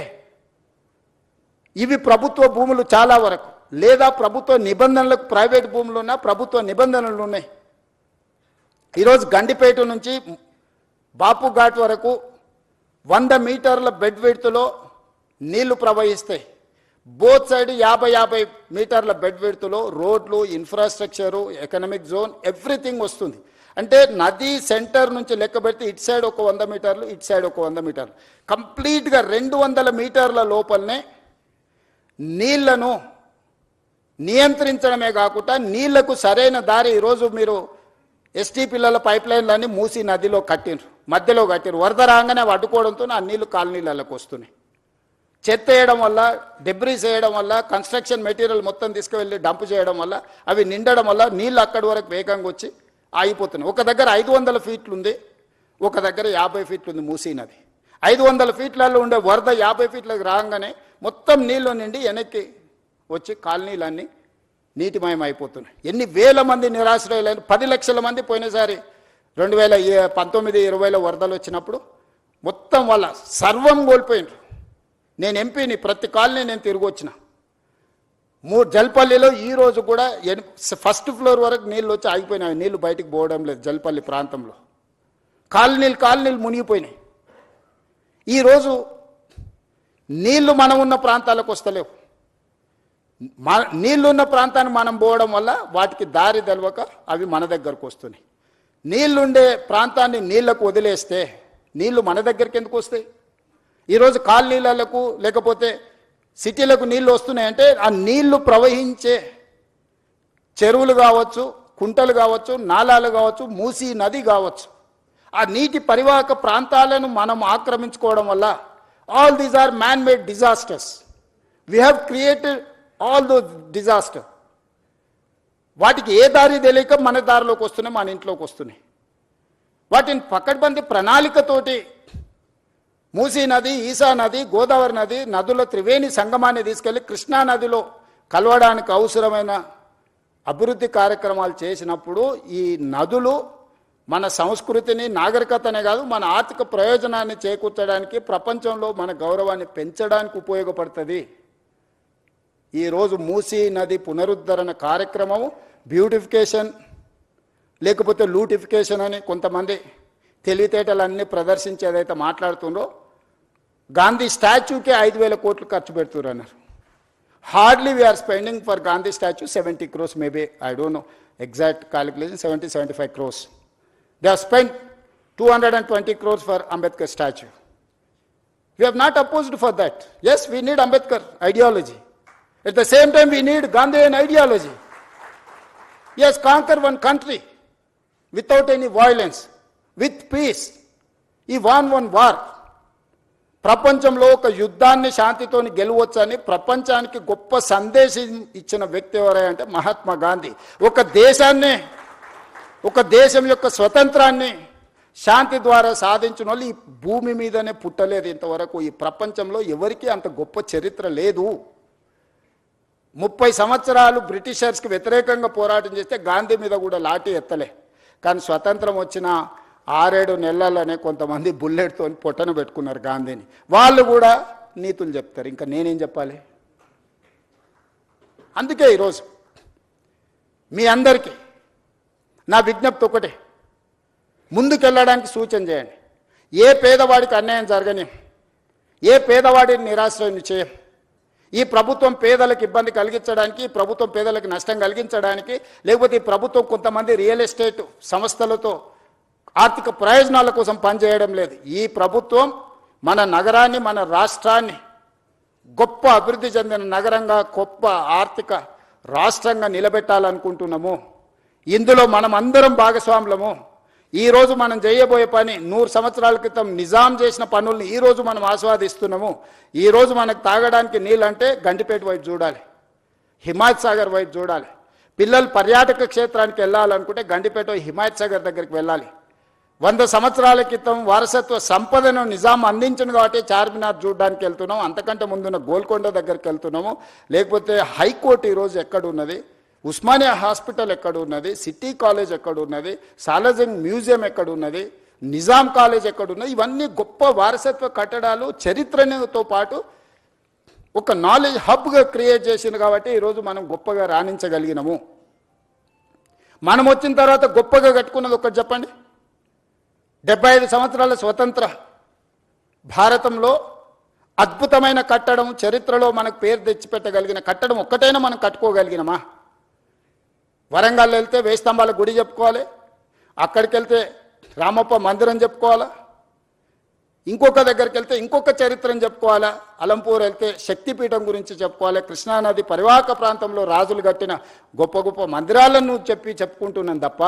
ఇవి ప్రభుత్వ భూములు చాలా వరకు, లేదా ప్రభుత్వ నిబంధనలకు ప్రైవేట్ భూములు ఉన్నా ప్రభుత్వ నిబంధనలు ఉన్నాయి. ఈరోజు గండిపేట నుంచి బాపు ఘాట్ వరకు 100 మీటర్ల బెడ్ విడ్త్లో నీళ్లు ప్రవహిస్తాయి. బోత్ సైడ్ 50 మీటర్ల బెడ్ విడ్త్లో రోడ్లు, ఇన్ఫ్రాస్ట్రక్చరు, ఎకనామిక్ జోన్, ఎవ్రీథింగ్ వస్తుంది. అంటే నది సెంటర్ నుంచి లెక్క పెడితే ఇటు సైడ్ ఒక 100 మీటర్లు, ఇటు సైడ్ ఒక 100 మీటర్లు, కంప్లీట్గా 200 మీటర్ల లోపలనే నీళ్లను నియంత్రించడమే కాకుండా నీళ్లకు సరైన దారి. ఈరోజు మీరు ఎస్టీ పిల్లల పైప్ లైన్లన్నీ మూసీ నదిలో కట్టిండ్రు, మధ్యలో కట్టిరు. వరద రాగానే అడ్డుకోవడంతో ఆ నీళ్లు కాలనీలకు వస్తున్నాయి. చెత్త వేయడం వల్ల, డెబ్రీస్ వేయడం వల్ల, కన్స్ట్రక్షన్ మెటీరియల్ మొత్తం తీసుకువెళ్ళి డంప్ చేయడం వల్ల అవి నిండడం వల్ల నీళ్ళు అక్కడి వరకు వేగంగా వచ్చి ఆగిపోతున్నాయి. ఒక దగ్గర 500 ఫీట్లు ఉంది, ఒక దగ్గర 50 ఫీట్లు ఉంది మూసీ నది. 500 ఫీట్లలో ఉండే వరద 50 ఫీట్లకు రాగానే మొత్తం నీళ్ళు నిండి వెనక్కి వచ్చి కాలనీలన్నీ నీటిమయం అయిపోతున్నాయి. ఎన్ని వేల మంది నిరాశ్రయులైన, 10 లక్షల మంది పోయినసారి 2019-20లో వరదలు వచ్చినప్పుడు మొత్తం వాళ్ళ సర్వం కోల్పోయినారు. నేను ఎంపీని, ప్రతి కాలనీ నేను తిరిగి వచ్చిన. జల్పల్లిలో ఈరోజు కూడా 1st ఫ్లోర్ వరకు నీళ్ళు వచ్చి ఆగిపోయినాయి. నీళ్లు బయటికి పోవడం లేదు. జల్పల్లి ప్రాంతంలో కాలనీలు మునిగిపోయినాయి. ఈరోజు నీళ్లు మనం ఉన్న ప్రాంతాలకు వస్తలేవు. నీళ్లున్న ప్రాంతాన్ని మనం పోవడం వల్ల వాటికి దారి తెలవక అవి మన దగ్గరకు వస్తున్నాయి. నీళ్లుండే ప్రాంతాన్ని నీళ్లకు వదిలేస్తే నీళ్లు మన దగ్గరికి ఎందుకు వస్తాయి? ఈరోజు కాలనీలకు లేకపోతే సిటీలకు నీళ్లు వస్తున్నాయంటే ఆ నీళ్లు ప్రవహించే చెరువులు కావచ్చు, కుంటలు కావచ్చు, నాలాలు కావచ్చు, మూసీ నది కావచ్చు, ఆ నీటి పరివాహక ప్రాంతాలను మనం ఆక్రమించుకోవడం వల్ల all these are man made disasters. We have created all those disaster. వాటికి ఏ దారి తెలియక మన దారిలోకి వస్తున్నాయి, మన ఇంట్లోకి వస్తున్నాయి. వాటిని పకడ్బందీ ప్రణాళికతోటి మూసీ నది, ఈసా నది, గోదావరి నది నదుల త్రివేణి సంగమాన్ని తీసుకెళ్లి కృష్ణా నదిలో కలవడానికి అవసరమైన అభివృద్ధి కార్యక్రమాలు చేసినప్పుడు ఈ నదులు మన సంస్కృతిని, నాగరికతనే కాదు మన ఆర్థిక ప్రయోజనాన్ని చేకూర్చడానికి, ప్రపంచంలో మన గౌరవాన్ని పెంచడానికి ఉపయోగపడుతుంది. ఈరోజు మూసీ నది పునరుద్ధరణ కార్యక్రమం బ్యూటిఫికేషన్ లేకపోతే లూటిఫికేషన్ అని కొంతమంది తెలివితేటలన్నీ ప్రదర్శించి ఏదైతే మాట్లాడుతుందో, గాంధీ స్టాచ్యూకే 5,000 కోట్లు ఖర్చు పెడుతున్నారు అన్నారు. Hardly we are spending for Gandhi statue 70 crores, maybe I don't know exact calculation, 70-75 crores. They have spent 220 crores for Ambedkar statue. We have not opposed for that. Yes, we need Ambedkar ideology. At the same time, we need Gandhian ideology. Yes, conquer one country without any violence, with peace. He won one war. ప్రపంచంలో ఒక యుద్ధాన్ని శాంతితోని గెలవచ్చని ప్రపంచానికి గొప్ప సందేశం ఇచ్చిన వ్యక్తి ఎవరంటే మహాత్మా గాంధీ. ఒక దేశం యొక్క స్వతంత్రాన్ని శాంతి ద్వారా సాధించిన వాళ్ళు ఈ భూమి మీదనే పుట్టలేదు ఇంతవరకు. ఈ ప్రపంచంలో ఎవరికి అంత గొప్ప చరిత్ర లేదు. 30 సంవత్సరాలు బ్రిటిషర్స్కి వ్యతిరేకంగా పోరాటం చేస్తే గాంధీ మీద కూడా లాఠీ ఎత్తలే. కానీ స్వతంత్రం వచ్చిన 6-7 నెలలనే కొంతమంది బుల్లెట్తో పొట్టను పెట్టుకున్నారు గాంధీని. వాళ్ళు కూడా నీతులు చెప్తారు, ఇంకా నేనేం చెప్పాలి? అందుకే ఈరోజు మీ అందరికీ నా విజ్ఞప్తి ఒకటే, ముందుకెళ్ళడానికి సూచన చేయండి. ఏ పేదవాడికి అన్యాయం జరగని, ఏ పేదవాడిని నిరాశ్రయం చేయం. ఈ ప్రభుత్వం పేదలకు ఇబ్బంది కలిగించడానికి, ఈ ప్రభుత్వం పేదలకు నష్టం కలిగించడానికి, లేకపోతే ఈ ప్రభుత్వం కొంతమంది రియల్ ఎస్టేట్ సంస్థలతో ఆర్థిక ప్రయోజనాల కోసం పనిచేయడం లేదు. ఈ ప్రభుత్వం మన నగరాన్ని, మన రాష్ట్రాన్ని గొప్ప అభివృద్ధి చెందిన నగరంగా, గొప్ప ఆర్థిక రాష్ట్రంగా నిలబెట్టాలనుకుంటున్నాము. ఇందులో మనం అందరం భాగస్వాములము. ఈరోజు మనం చేయబోయే పని 100 సంవత్సరాల క్రితం నిజాం చేసిన పనుల్ని ఈరోజు మనం ఆస్వాదిస్తున్నాము. ఈరోజు మనకు తాగడానికి నీళ్ళంటే గండిపేట వైపు చూడాలి, హిమాయత్ సాగర్ వైపు చూడాలి. పిల్లలు పర్యాటక క్షేత్రానికి వెళ్ళాలనుకుంటే గండిపేట హిమాయత్ సాగర్ దగ్గరికి వెళ్ళాలి. 100 సంవత్సరాల క్రితం వారసత్వ సంపదను నిజాం అందించింది కాబట్టి చార్మినార్ చూడడానికి వెళ్తున్నాము. అంతకంటే ముందున్న గోల్కొండ దగ్గరికి వెళ్తున్నాము. లేకపోతే హైకోర్టు ఈరోజు ఎక్కడున్నది, ఉస్మానియా హాస్పిటల్ ఎక్కడున్నది, సిటీ కాలేజ్ ఎక్కడున్నది, సాలార్జంగ్ మ్యూజియం ఎక్కడున్నది, నిజాం కాలేజ్ ఎక్కడున్నది. ఇవన్నీ గొప్ప వారసత్వ కట్టడాలు, చరిత్రతో పాటు ఒక నాలెడ్జ్ హబ్గా క్రియేట్ చేసింది కాబట్టి ఈరోజు మనం గొప్పగా రాణించగలిగినాము. మనం వచ్చిన తర్వాత గొప్పగా కట్టుకున్నది ఒకటి చెప్పండి. 75 సంవత్సరాల స్వతంత్ర భారతంలో అద్భుతమైన కట్టడం, చరిత్రలో మనకు పేరు తెచ్చిపెట్టగలిగిన కట్టడం ఒక్కటైనా మనం కట్టుకోగలిగినమా? వరంగల్ వెళ్తే 1000 స్తంభాల గుడి చెప్పుకోవాలి, అక్కడికి వెళ్తే రామప్ప మందిరం చెప్పుకోవాలా, ఇంకొక దగ్గరికి వెళ్తే ఇంకొక చరిత్రను చెప్పుకోవాలా, అలంపూర్ వెళ్తే శక్తిపీఠం గురించి చెప్పుకోవాలి, కృష్ణానది పరివాహక ప్రాంతంలో రాజులు కట్టిన గొప్ప గొప్ప మందిరాలను చెప్పుకుంటున్నాను తప్ప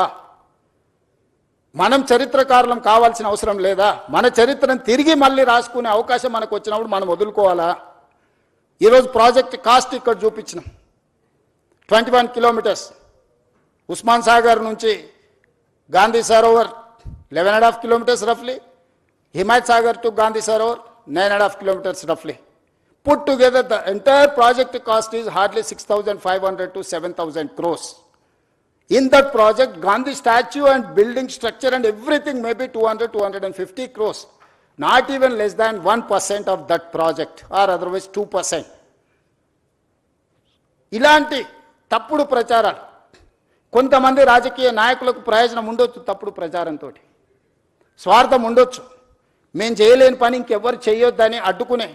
మనం చరిత్రకారులం కావాల్సిన అవసరం లేదా? మన చరిత్రను తిరిగి మళ్ళీ రాసుకునే అవకాశం మనకు వచ్చినప్పుడు మనం వదులుకోవాలా? ఈరోజు ప్రాజెక్ట్ కాస్ట్ ఇక్కడ చూపించినాం. 21 కిలోమీటర్స్ ఉస్మాన్ సాగర్ నుంచి Gandhi Sarovar 11.5 kilometers roughly, Himayat Sagar to Gandhi Sarovar 9.5 kilometers roughly. Put together the entire project cost is hardly 6,500 to 7,000 crores. In that project, Gandhi statue and building structure and everything may be 200-250 crores. Not even less than 1% of that project or otherwise 2%. ఇలాంటి తప్పుడు ప్రచారాలు కొంతమంది రాజకీయ నాయకులకు ప్రయోజనం ఉండొచ్చు. తప్పుడు ప్రచారంతో స్వార్థం ఉండొచ్చు. మేము చేయలేని పని ఇంకెవ్వరు చేయొద్దని అడ్డుకునే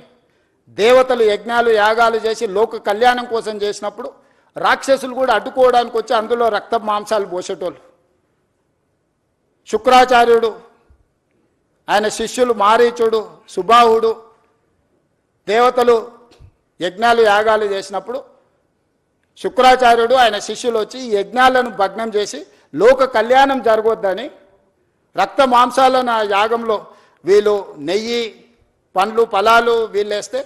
దేవతలు యజ్ఞాలు యాగాలు చేసి లోక కళ్యాణం కోసం చేసినప్పుడు రాక్షసులు కూడా అడ్డుకోవడానికి వచ్చి అందులో రక్త మాంసాలు పోసేటోళ్ళు. శుక్రాచార్యుడు, ఆయన శిష్యులు మారీచుడు, సుబాహుడు, దేవతలు యజ్ఞాలు యాగాలు చేసినప్పుడు శుక్రాచార్యుడు ఆయన శిష్యులు వచ్చి ఈ యజ్ఞాలను భగ్నం చేసి లోక కళ్యాణం జరగొద్దని రక్త మాంసాలను ఆ యాగంలో వీళ్ళు నెయ్యి పండ్లు ఫలాలు వీళ్ళేస్తే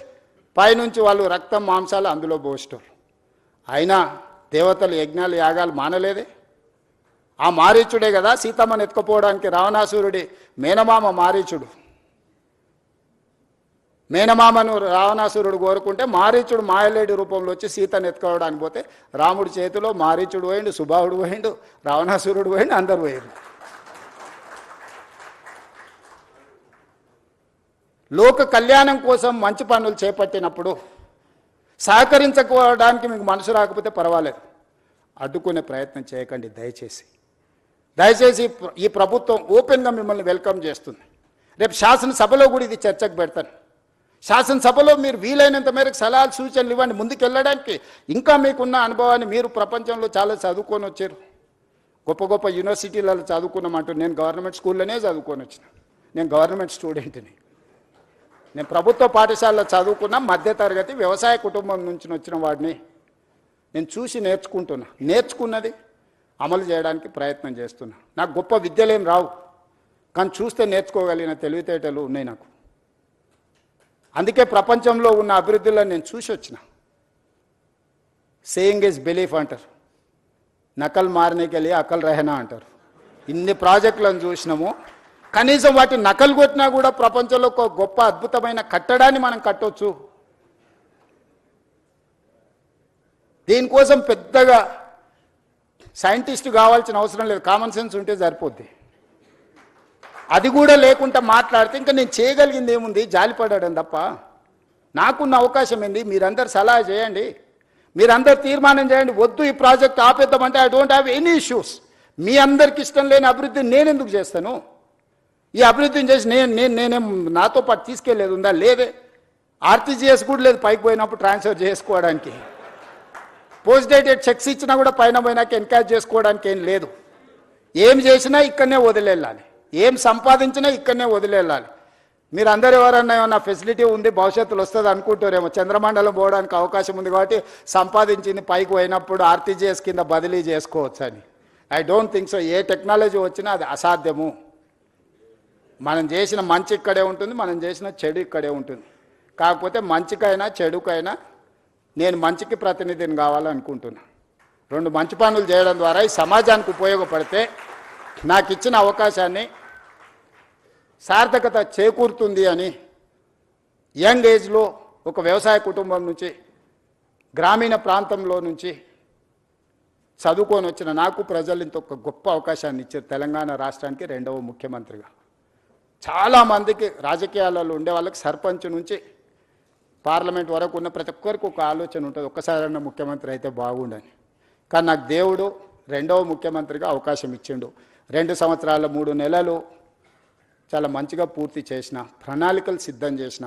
పైనుంచి వాళ్ళు రక్తం మాంసాలు అందులో పోస్తారు. అయినా దేవతలు యజ్ఞాలు యాగాలు మానలేదే. ఆ మారీచుడే కదా సీతమ్మను ఎత్తుకుపోవడానికి రావణాసురుడి మేనమామ మారీచుడు. మేనమామను రావణాసురుడు కోరుకుంటే మారీచుడు మాయలేడి రూపంలో వచ్చి సీతను ఎత్తుకోవడానికి పోతే రాముడి చేతిలో మారీచుడు పోయిండు, సుబాహుడు పోయిండు, రావణాసురుడు పోయిండు, అందరు పోయిండు. లోక కళ్యాణం కోసం మంచి పనులు చేపట్టినప్పుడు సహకరించుకోవడానికి మీకు మనసు రాకపోతే పర్వాలేదు, అడ్డుకునే ప్రయత్నం చేయకండి దయచేసి. దయచేసి ఈ ప్రభుత్వం ఓపెన్గా మిమ్మల్ని వెల్కమ్ చేస్తుంది. రేపు శాసనసభలో కూడా ఇది చర్చకు పెడతాను. శాసనసభలో మీరు వీలైనంత మేరకు సలహాలు సూచనలు ఇవ్వండి ముందుకెళ్ళడానికి. ఇంకా మీకున్న అనుభవాన్ని, మీరు ప్రపంచంలో చాలా చదువుకొని వచ్చారు, గొప్ప గొప్ప యూనివర్సిటీలలో చదువుకున్నామంటూ. నేను గవర్నమెంట్ స్కూల్లోనే చదువుకొని వచ్చిన, నేను గవర్నమెంట్ స్టూడెంట్ని. నేను ప్రభుత్వ పాఠశాలలో చదువుకున్న మధ్యతరగతి వ్యవసాయ కుటుంబం నుంచి వచ్చిన వాడిని. నేను చూసి నేర్చుకున్నది అమలు చేయడానికి ప్రయత్నం చేస్తున్నా. నాకు గొప్ప విద్యలేం రావు, కానీ చూస్తే నేర్చుకోగలిగిన తెలివితేటలు ఉన్నాయి నాకు. అందుకే ప్రపంచంలో ఉన్న అభివృద్ధిలో నేను చూసి వచ్చిన. సేయింగ్ ఈజ్ బిలీఫ్ అంటారు, నకల్ మారనేకి వెళ్ళి అకల్ రహనా అంటారు. ఇన్ని ప్రాజెక్టులను చూసినాము, కనీసం వాటి నకలు కొట్టినా కూడా ప్రపంచంలో ఒక గొప్ప అద్భుతమైన కట్టడాన్ని మనం కట్టవచ్చు. దీనికోసం పెద్దగా సైంటిస్ట్ కావాల్సిన అవసరం లేదు, కామన్ సెన్స్ ఉంటే సరిపోద్ది. అది కూడా లేకుండా మాట్లాడితే ఇంకా నేను చేయగలిగింది ఏముంది, జాలిపడడం తప్ప. నాకున్న అవకాశం ఏంది, మీరందరు సలహా చేయండి, మీరందరు తీర్మానం చేయండి. వద్దు ఈ ప్రాజెక్ట్ ఆపేద్దామంటే I don't have any issues. మీ అందరికి ఇష్టం లేని అభివృద్ధి నేను ఎందుకు చేస్తాను? ఈ అభివృద్ధిని చేసి నేనేం నాతో పాటు తీసుకెళ్లేది ఉందా? లేదే. ఆర్టీజీఎస్ కూడా లేదు పైకి పోయినప్పుడు ట్రాన్స్ఫర్ చేసుకోవడానికి. పోస్ట్ డేటెడ్ చెక్స్ ఇచ్చినా కూడా పైన పోయినాక ఎన్కాష్ చేసుకోవడానికి ఏం లేదు. ఏం చేసినా ఇక్కడనే వదిలేళ్ళాలి, ఏం సంపాదించినా ఇక్కడనే వదిలేళ్ళాలి. మీరు అందరు ఎవరన్నా ఏమన్నా ఫెసిలిటీ ఉంది భవిష్యత్తులో వస్తుంది అనుకుంటారేమో. చంద్రమండలం పోవడానికి అవకాశం ఉంది కాబట్టి సంపాదించింది పైకి పోయినప్పుడు ఆర్టీజీఎస్ కింద బదిలీ చేసుకోవచ్చు అని. I don't think so. A technology వచ్చినా అది అసాధ్యము. మనం చేసిన మంచి ఇక్కడే ఉంటుంది, మనం చేసిన చెడు ఇక్కడే ఉంటుంది. కాకపోతే మంచికైనా చెడుకైనా నేను మంచికి ప్రతినిధిని కావాలనుకుంటున్నా. రెండు మంచి పనులు చేయడం ద్వారా ఈ సమాజానికి ఉపయోగపడితే నాకు ఇచ్చిన అవకాశాన్ని సార్థకత చేకూరుతుంది అని యంగ్ ఏజ్లో ఒక వ్యవసాయ కుటుంబం నుంచి, గ్రామీణ ప్రాంతంలో నుంచి చదువుకొని వచ్చిన నాకు ప్రజలు ఇంత ఒక గొప్ప అవకాశాన్ని ఇచ్చారు. తెలంగాణ రాష్ట్రానికి 2వ ముఖ్యమంత్రిగా. చాలామందికి రాజకీయాలలో ఉండే వాళ్ళకి సర్పంచ్ నుంచి పార్లమెంట్ వరకు ఉన్న ప్రతి ఒక్కరికి ఒక ఆలోచన ఉంటుంది, ఒక్కసారన్నా ముఖ్యమంత్రి అయితే బాగుండని. కానీ నాకు దేవుడు 2వ ముఖ్యమంత్రిగా అవకాశం ఇచ్చిండు. 2 సంవత్సరాల 3 నెలలు చాలా మంచిగా పూర్తి చేసిన, ప్రణాళికలు సిద్ధం చేసిన.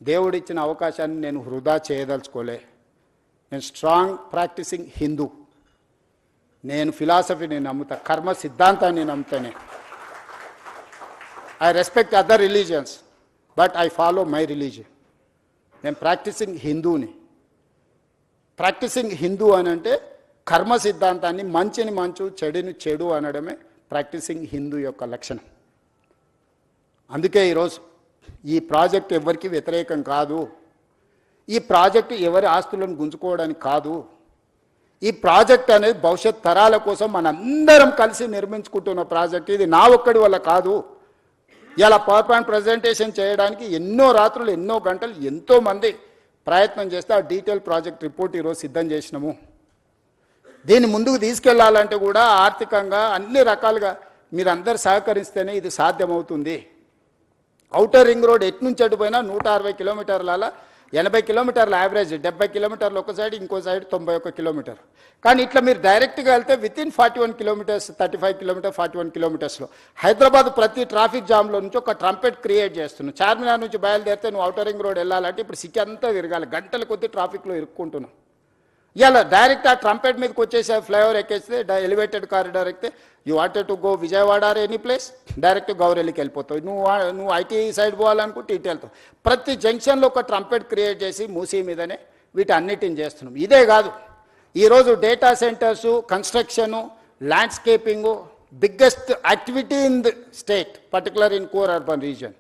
దేవుడిచ్చిన అవకాశాన్ని నేను వృధా చేయదలుచుకోలే. నేను స్ట్రాంగ్ ప్రాక్టీసింగ్ హిందూ. నేను ఫిలాసఫీని నమ్ముతా, కర్మ సిద్ధాంతాన్ని నమ్ముతానే. I respect other religions but I follow my religion. నేను ప్రాక్టీసింగ్ హిందూని. ప్రాక్టీసింగ్ హిందూ అని అంటే కర్మ సిద్ధాంతాన్ని, మంచిని మంచు చెడుని చెడు అనడమే ప్రాక్టీసింగ్ హిందూ యొక్క లక్షణం. అందుకే ఈరోజు ఈ ప్రాజెక్ట్ ఎవరికి వ్యతిరేకం కాదు. ఈ ప్రాజెక్టు ఎవరి ఆస్తులను గుంజుకోవడానికి కాదు. ఈ ప్రాజెక్ట్ అనేది భవిష్యత్ తరాల కోసం మనందరం కలిసి నిర్మించుకుంటున్న ప్రాజెక్ట్. ఇది నా ఒక్కడి వల్ల కాదు. ఇలా పవర్ పాయింట్ ప్రజెంటేషన్ చేయడానికి ఎన్నో రాత్రులు, ఎన్నో గంటలు, ఎంతోమంది ప్రయత్నం చేస్తే ఆ డీటెయిల్ ప్రాజెక్ట్ రిపోర్ట్ ఈరోజు సిద్ధం చేసినాము. దీన్ని ముందుకు తీసుకెళ్లాలంటే కూడా ఆర్థికంగా అన్ని రకాలుగా మీరందరూ సహకరిస్తేనే ఇది సాధ్యమవుతుంది. ఔటర్ రింగ్ రోడ్ ఎటు నుంచి అటు పోయినా 160 కిలోమీటర్ల 80 కిలోమీటర్ల యావరేజ్, 70 కిలోమీటర్లు ఒక సైడ్, ఇంకో సైడ్ 91 కిలోమీటర్. కానీ ఇట్లా మీరు డైరెక్ట్గా వెళ్తే వితిన్ 41 కిలోమీటర్స్, 35 కిలోమీటర్, 41 కిలోమీటర్స్లో హైదరాబాద్ ప్రతి ట్రాఫిక్ జామ్లో నుంచి ఒక ట్రంపెట్ క్రియేట్ చేస్తున్నావు. చార్మినార్ నుంచి బయలుదేరితే నువ్వు ఔటర్ రింగ్ రోడ్ వెళ్ళాలంటే ఇప్పుడు సిటీ అంతా తిరగాలి, గంటల కొద్దీ ట్రాఫిక్లో ఇరుక్కుంటున్నావు. ఇలా డైరెక్ట్ ఆ ట్రంపెట్ మీదకి వచ్చేసి ఫ్లైఓవర్ ఎక్కేస్తే ఎలివేటెడ్ కారిడార్ ఎక్కితే you wanted to go Vijayawada or any place direct గౌరెల్లికి వెళ్ళిపోతావు. నువ్వు ఐటీ సైడ్ పోవాలనుకుంటే ఇటు వెళ్తావు. ప్రతి జంక్షన్లో ఒక ట్రంపెట్ క్రియేట్ చేసి మూసీ మీదనే వీటి అన్నిటిని చేస్తున్నాం. ఇదే కాదు, ఈరోజు data centres, construction, landscaping biggest activity in the state, particular in core urban region.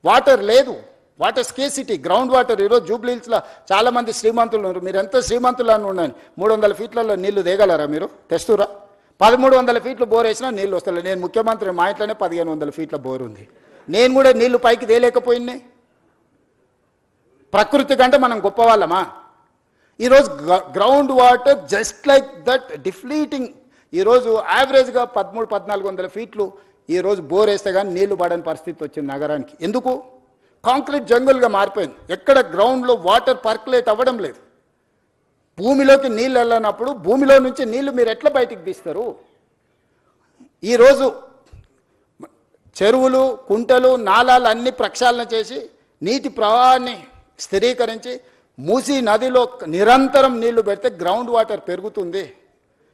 Water లేదు, వాటర్ స్కేసిటీ, గ్రౌండ్ వాటర్. ఈరోజు జూబ్లీహిల్స్లో చాలామంది శ్రీమంతులు ఉన్నారు. మీరు ఎంత శ్రీమంతులు అని ఉండండి, 300 ఫీట్లలో నీళ్లు దిగలరా? మీరు తెస్తురా? 1300 ఫీట్లు బోర్ వేసినా నీళ్ళు వస్తలే. నేను ముఖ్యమంత్రి, మా ఇంట్లోనే 1500 ఫీట్ల బోర్ ఉంది. నేను కూడా నీళ్లు పైకి తేలేకపోయినాయి. ప్రకృతి కంటే మనం గొప్పవాళ్ళమా? ఈరోజు ground water just like that depleting. ఈరోజు యావరేజ్గా 1300-1400 ఫీట్లు ఈరోజు బోర్ వేస్తే కానీ నీళ్లు పడని పరిస్థితి వచ్చింది నగరానికి. ఎందుకు? కాంక్రీట్ జంగుల్గా మారిపోయింది. ఎక్కడ గ్రౌండ్లో వాటర్ పర్కులేట్ అవ్వడం లేదు. భూమిలోకి నీళ్ళు వెళ్ళినప్పుడు భూమిలో నుంచి నీళ్లు మీరు ఎట్లా బయటికి తీస్తారు? ఈరోజు చెరువులు, కుంటలు, నాలాలు అన్ని ప్రక్షాళన చేసి నీటి ప్రవాహాన్ని స్థిరీకరించి మూసీ నదిలో నిరంతరం నీళ్లు పెడితే గ్రౌండ్ వాటర్ పెరుగుతుంది.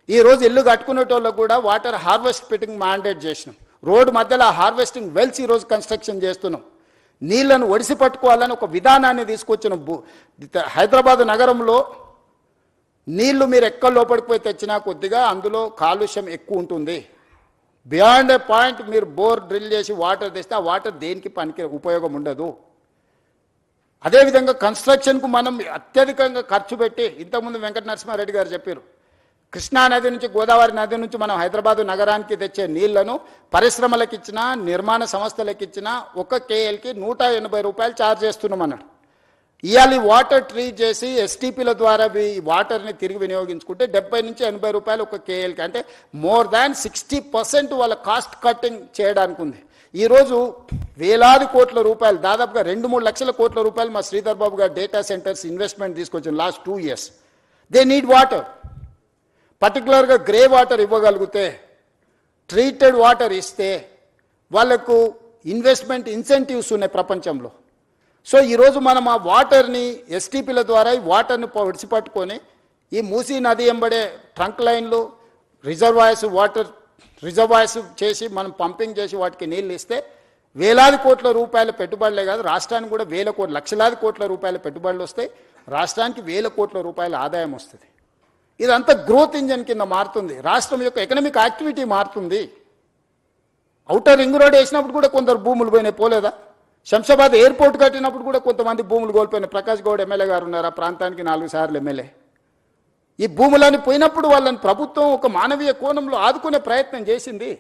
ఈరోజు ఇల్లు కట్టుకునేటోళ్ళకు కూడా వాటర్ హార్వెస్ట్ పెట్టింగ్ మ్యాండేట్ చేసినాం. రోడ్డు మధ్యలో హార్వెస్టింగ్ వెల్స్ ఈరోజు కన్స్ట్రక్షన్ చేస్తున్నాం. నీళ్లను ఒడిసి పట్టుకోవాలని ఒక విధానాన్ని తీసుకొచ్చిన హైదరాబాద్ నగరంలో నీళ్లు మీరు ఎక్కడ లోపలికి పోయి తెచ్చినా కొద్దిగా అందులో కాలుష్యం ఎక్కువ ఉంటుంది. బియాండ్ ఏ పాయింట్ మీరు బోర్ డ్రిల్ చేసి వాటర్ తెస్తే ఆ వాటర్ దేనికి పనికి ఉపయోగం ఉండదు. అదేవిధంగా కన్స్ట్రక్షన్కు మనం అత్యధికంగా ఖర్చు పెట్టి, ఇంతకుముందు వెంకట నరసింహారెడ్డి గారు చెప్పారు, కృష్ణా నది నుంచి, గోదావరి నది నుంచి మనం హైదరాబాదు నగరానికి తెచ్చే నీళ్లను పరిశ్రమలకు ఇచ్చినా, నిర్మాణ సంస్థలకు ఇచ్చినా 1 KLకి 180 రూపాయలు ఛార్జ్ చేస్తున్నాం అన్నాడు. ఇవాళ వాటర్ ట్రీట్ చేసి ఎస్టీపీల ద్వారా వాటర్ని తిరిగి వినియోగించుకుంటే 70 నుంచి 80 రూపాయలు 1 KLకి, అంటే మోర్ దాన్ 60% వాళ్ళ కాస్ట్ కట్టింగ్ చేయడానికి ఉంది. ఈరోజు వేలాది కోట్ల రూపాయలు, దాదాపుగా 2-3 లక్షల కోట్ల రూపాయలు మా శ్రీధర్ బాబు గారు డేటా సెంటర్స్ ఇన్వెస్ట్మెంట్ తీసుకొచ్చిన last 2 years. They need water. పర్టికులర్గా గ్రే వాటర్ ఇవ్వగలిగితే, ట్రీటెడ్ వాటర్ ఇస్తే వాళ్ళకు ఇన్వెస్ట్మెంట్ ఇన్సెంటివ్స్ ఉన్నాయి ప్రపంచంలో. సో ఈరోజు మనం ఆ వాటర్ని ఎస్టీపీల ద్వారా ఈ వాటర్ని విడిచిపట్టుకొని ఈ మూసీ నది ఎంబడే ట్రంక్ లైన్లు, రిజర్వాయర్స్, వాటర్ రిజర్వాయర్స్ చేసి మనం పంపింగ్ చేసి వాటికి నీళ్ళు ఇస్తే వేలాది కోట్ల రూపాయల పెట్టుబడులే కాదు, రాష్ట్రానికి కూడా లక్షలాది కోట్ల రూపాయల పెట్టుబడులు వస్తాయి. రాష్ట్రానికి 1000 కోట్ల రూపాయల ఆదాయం వస్తుంది. ఇదంతా గ్రోత్ ఇంజన్ కింద మారుతుంది. రాష్ట్రం యొక్క ఎకనామిక్ యాక్టివిటీ మారుతుంది. ఔటర్ రింగ్ రోడ్ వేసినప్పుడు కూడా కొందరు భూములు పోయినాయి, పోలేదా? శంషాబాద్ ఎయిర్పోర్ట్ కట్టినప్పుడు కూడా కొంతమంది భూములు కోల్పోయినాయి. ప్రకాష్ గౌడ్ ఎమ్మెల్యే గారు ఉన్నారు, ఆ ప్రాంతానికి 4 సార్లు ఎమ్మెల్యే. ఈ భూములని పోయినప్పుడు వాళ్ళని ప్రభుత్వం ఒక మానవీయ కోణంలో ఆదుకునే ప్రయత్నం చేసింది.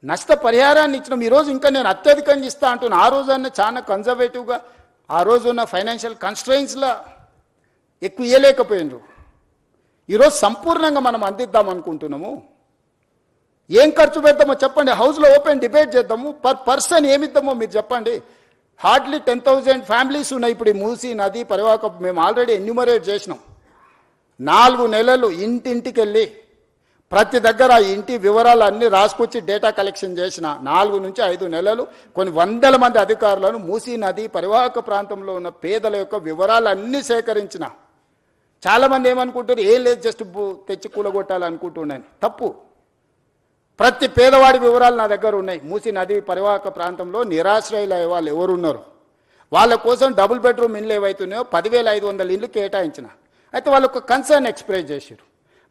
నష్టపరిహారాన్ని ఇచ్చినాం. ఈరోజు ఇంకా నేను అత్యధికంగా ఇస్తా అంటున్నా. ఆ రోజన్నా చాలా కన్జర్వేటివ్గా, ఆ రోజున్న ఫైనాన్షియల్ కన్స్ట్రెయిన్స్లో ఎక్కువ ఇవ్వలేకపోయినారు. ఈరోజు సంపూర్ణంగా మనం అందిద్దాం అనుకుంటున్నాము. ఏం ఖర్చు పెడతామో చెప్పండి, హౌస్లో ఓపెన్ డిబేట్ చేద్దాము. పర్సన్ ఏమిద్దామో మీరు చెప్పండి. హార్డ్లీ 10,000 ఫ్యామిలీస్ ఉన్నాయి ఇప్పుడు ఈ మూసీ నది పరివాహక. మేము ఆల్రెడీ ఎన్యూమరేట్ చేసినాం. 4 నెలలు ఇంటింటికి వెళ్ళి ప్రతి దగ్గర ఆ ఇంటి వివరాలు అన్నీ రాసుకొచ్చి డేటా కలెక్షన్ చేసిన 4 నుంచి 5 నెలలు కొన్ని వందల మంది అధికారులను మూసీ నది పరివాహక ప్రాంతంలో ఉన్న పేదల యొక్క వివరాలు అన్నీ సేకరించిన. చాలామంది ఏమనుకుంటారు, ఏం లేదు జస్ట్ తెచ్చి కూలగొట్టాలనుకుంటున్నాను. తప్పు. ప్రతి పేదవాడి వివరాలు నా దగ్గర ఉన్నాయి. మూసీ నది పరివాహక ప్రాంతంలో నిరాశ్రయుల వాళ్ళు ఎవరున్నారు, వాళ్ళ కోసం డబుల్ బెడ్రూమ్ ఇళ్ళు ఏవైతున్నాయో 10,500 ఇళ్ళు కేటాయించిన. అయితే వాళ్ళు ఒక కన్సర్న్ ఎక్స్ప్రెస్ చేశారు.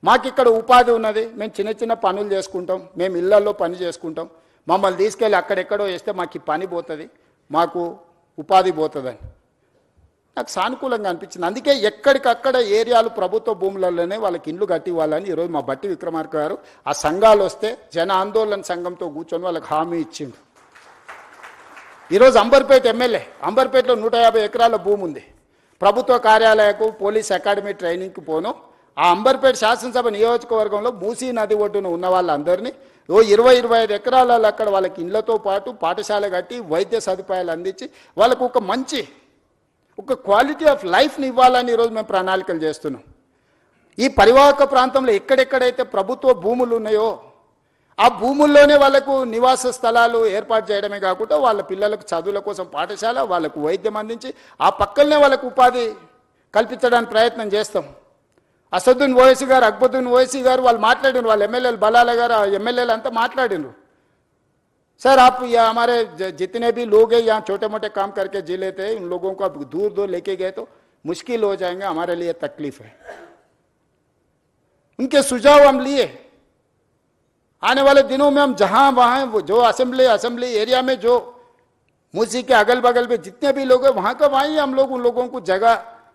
మాకు ఇక్కడ ఉపాధి ఉన్నది, మేము చిన్న చిన్న పనులు చేసుకుంటాం, మేము ఇళ్లలో పని చేసుకుంటాం, మమ్మల్ని తీసుకెళ్ళి అక్కడెక్కడో వేస్తే మాకు ఈ పని పోతుంది, మాకు ఉపాధి పోతుందని నాకు సానుకూలంగా అనిపించింది. అందుకే ఎక్కడికక్కడ ఏరియాలు ప్రభుత్వ భూములలోనే వాళ్ళకి ఇండ్లు కట్టి ఇవ్వాలని ఈరోజు మా బట్టి విక్రమార్క గారు ఆ సంఘాలు వస్తే జన ఆందోళన సంఘంతో కూర్చొని వాళ్ళకి హామీ ఇచ్చిండు. ఈరోజు అంబర్పేట ఎమ్మెల్యే, అంబర్పేటలో 150 ఎకరాల భూమి ఉంది. ప్రభుత్వ కార్యాలయకు, పోలీస్ అకాడమీ ట్రైనింగ్కి పోను. ఆ అంబర్పేట శాసనసభ నియోజకవర్గంలో మూసీ నది ఒడ్డున ఉన్న వాళ్ళందరినీ 20-25 ఎకరాలలో అక్కడ వాళ్ళకి ఇళ్లతో పాటు పాఠశాల కట్టి వైద్య సదుపాయాలు అందించి వాళ్ళకు ఒక క్వాలిటీ ఆఫ్ లైఫ్ని ఇవ్వాలని ఈరోజు మేము ప్రణాళికలు చేస్తున్నాం. ఈ పరివాహక ప్రాంతంలో ఎక్కడెక్కడైతే ప్రభుత్వ భూములు ఉన్నాయో ఆ భూముల్లోనే వాళ్ళకు నివాస స్థలాలు ఏర్పాటు చేయడమే కాకుండా వాళ్ళ పిల్లలకు చదువుల కోసం పాఠశాల, వాళ్ళకు వైద్యం అందించి ఆ పక్కనే వాళ్ళకు ఉపాధి కల్పించడానికి ప్రయత్నం చేస్తాం. असदुद्दीन ओवैसी गाరు అక్బరుద్దీన్ ఓవైసీ గారు వాళ్ళు మాట్లాడినారు, వాళ్ళ ఎమ్మెల్యేలు బలాల గారు ఎమ్మెల్యేలు అంతా మాట్లాడినారు. सर आप हमारे जितने भी लोग हैं यहाँ छोटे मोटे काम करके जी लेते हैं, उन लोगों को अब दूर दूर लेके गए तो मुश्किल हो जाएंगे, हमारे लिए तकलीफ है. उनके सुझाव हम लिए. आने वाले दिनों में हम जहां वहां जो असेंबली एरिया में जो मूसी के अगल बगल में जितने भी लोग हैं वहां का वहीं हम लोग उन लोगों को जगह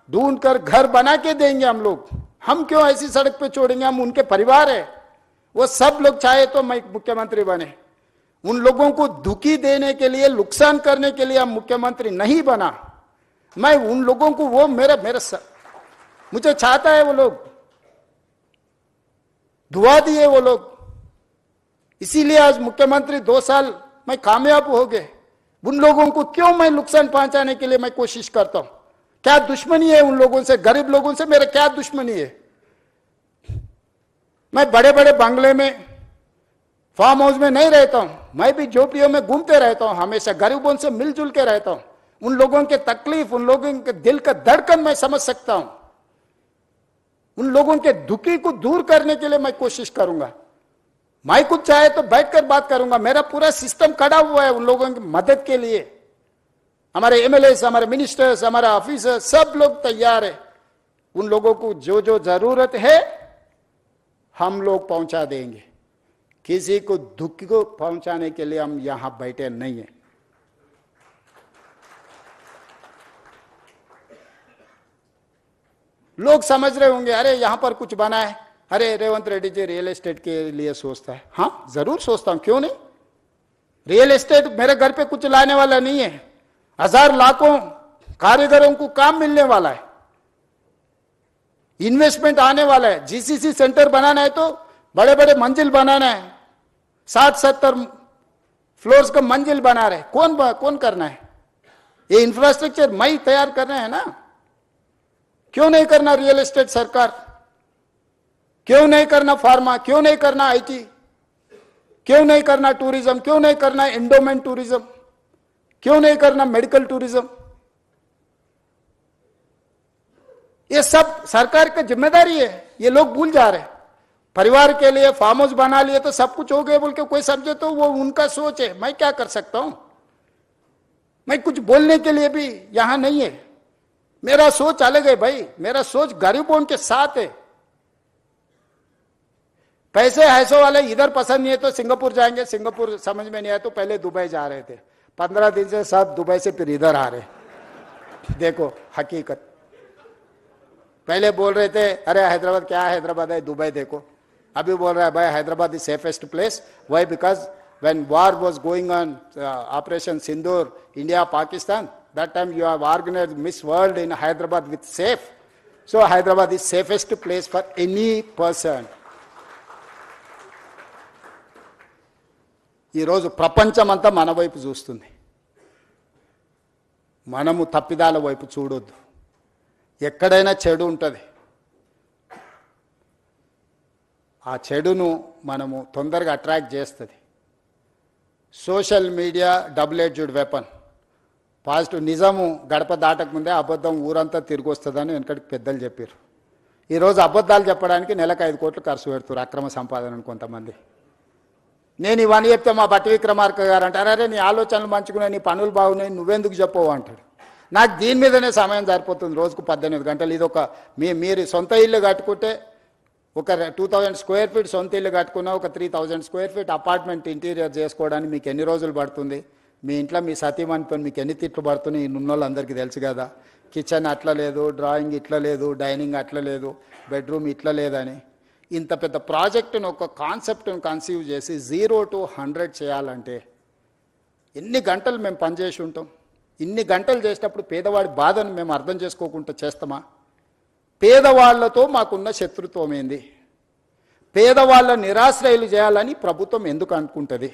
ढूंढ कर घर बना के देंगे. हम लोग, हम क्यों ऐसी सड़क पे छोड़ेंगे? हम उनके परिवार है, वो सब लोग चाहे तो मैं मुख्यमंत्री बने. उन लोगों को दुखी देने के लिए, नुकसान करने के लिए हम मुख्यमंत्री नहीं बना. मैं उन लोगों को, वो मेरा मुझे चाहता है, वो लोग दुआ दिए वो लोग, इसीलिए आज मुख्यमंत्री 2 साल मैं कामयाब हो गए. उन लोगों को क्यों मैं नुकसान पहुंचाने के लिए मैं कोशिश करता हूं? क्या दुश्मनी है उन लोगों से? गरीब लोगों से मेरा क्या दुश्मनी है? मैं बड़े बड़े बंगले में, फार्म हाउस में नहीं रहता हूं, मैं भी झोपड़ियों में घूमते रहता हूं, हमेशा गरीबों से मिलजुल के रहता हूं. उन लोगों के तकलीफ, उन लोगों के दिल का धड़कन मैं समझ सकता हूं. उन लोगों के दुखी को दूर करने के लिए मैं कोशिश करूंगा. मैं कुछ चाहे तो बैठकर बात करूंगा. मेरा पूरा सिस्टम खड़ा हुआ है उन लोगों की मदद के लिए. हमारे एमएलए, हमारे मिनिस्टर्स, हमारा ऑफिसर, सब लोग तैयार है. उन लोगों को जो जो जरूरत है हम लोग पहुंचा देंगे. किसी को दुख को पहुंचाने के लिए हम यहां बैठे नहीं है. लोग समझ रहे होंगे, अरे यहां पर कुछ बना है, अरे रेवंत रेड्डी जी रियल एस्टेट के लिए सोचता है. हाँ, जरूर सोचता हूं, क्यों नहीं. रियल एस्टेट मेरे घर पे कुछ लाने वाला नहीं है. 1000 लाखों कारीगरों को काम मिलने वाला है, इन्वेस्टमेंट आने वाला है. जीसीसी सेंटर बनाना है तो बड़े बड़े मंजिल बनाना है, 60-70 फ्लोर्स का मंजिल बना रहे. कौन करना है? ये इंफ्रास्ट्रक्चर मैं तैयार करना है ना. क्यों नहीं करना रियल एस्टेट सरकार? क्यों नहीं करना फार्मा? क्यों नहीं करना आईटी? क्यों नहीं करना टूरिज्म? क्यों नहीं करना एंडोमेंट टूरिज्म? क्यों नहीं करना मेडिकल टूरिज्म? ये सब सरकार की जिम्मेदारी है. ये लोग भूल जा रहे हैं. परिवार के लिए फार्म हाउस बना लिए तो सब कुछ हो गया बोल के कोई समझे तो वो उनका सोच है. मैं क्या कर सकता हूं? मैं कुछ बोलने के लिए भी यहां नहीं है. मेरा सोच अलग है भाई. मेरा सोच गरीबों के साथ है. पैसे ऐसो वाले इधर पसंद नहीं है तो सिंगापुर जाएंगे, सिंगापुर समझ में नहीं आया तो पहले दुबई जा रहे थे, 15 दिन से सब दुबई से फिर इधर आ रहे. देखो हकीकत. पहले बोल रहे थे अरे हैदराबाद क्या, हैदराबाद है, दुबई देखो. अभी बोल रहा है भाई Hyderabad is safest place. Why? Because when war was going on, operation Sindoor, India Pakistan, that time you have organized Miss World in Hyderabad with safe. So Hyderabad is safest place for any person. ఈ రోజు ప్రపంచం అంతా మన వైపు చూస్తుంది. మనము తప్పిదాల వైపు చూడొద్దు. ఎక్కడైనా చెడు ఉంటుంది. ఆ చెడును మనము తొందరగా అట్రాక్ట్ చేస్తుంది. Social media double edged weapon. Positive నిజము గడప దాటకముందే అబద్ధం ఊరంతా తిరిగి వస్తుందని వెనకడికి పెద్దలు చెప్పారు. ఈరోజు అబద్ధాలు చెప్పడానికి నెలకు 5 కోట్లు ఖర్చు పెడుతున్నారు అక్రమ సంపాదనను కొంతమంది. నేను ఇవన్నీ చెప్తే మా బట్టి విక్రమార్క గారు అంటారు అరే నీ ఆలోచనలు మంచుకున్నాయి, నీ పనులు బాగున్నాయి, నువ్వెందుకు చెప్పవు అంటాడు. నాకు దీని మీదనే సమయం సరిపోతుంది. రోజుకు 18 గంటలు. ఇది ఒక మీరు సొంత ఇల్లు కట్టుకుంటే ఒక 2000 స్క్వేర్ ఫీట్ సొంత ఇల్లు కట్టుకున్నా ఒక 3000 స్క్వేర్ ఫీట్ అపార్ట్మెంట్ ఇంటీరియర్ చేసుకోవడానికి మీకు ఎన్ని రోజులు పడుతుంది? మీ ఇంట్లో మీ సతీమణితో మీకు ఎన్ని తిట్లు పడుతున్నాయి ఉన్నోళ్ళు అందరికీ తెలుసు కదా. కిచెన్ అట్లా లేదు, డ్రాయింగ్ ఇట్లా లేదు, డైనింగ్ అట్లా లేదు, బెడ్రూమ్ ఇట్లా లేదని. ఇంత పెద్ద ప్రాజెక్టును ఒక కాన్సెప్ట్ను కన్సీవ్ చేసి 0 to 100 చేయాలంటే ఎన్ని గంటలు మేము పనిచేసి ఉంటాం? ఇన్ని గంటలు చేసేటప్పుడు పేదవాడి బాధను మేము అర్థం చేసుకోకుండా చేస్తామా? పేదవాళ్లతో మాకున్న శత్రుత్వం ఏంది? పేదవాళ్ళ నిరాశ్రయులు చేయాలని ప్రభుత్వం ఎందుకు అనుకుంటుంది?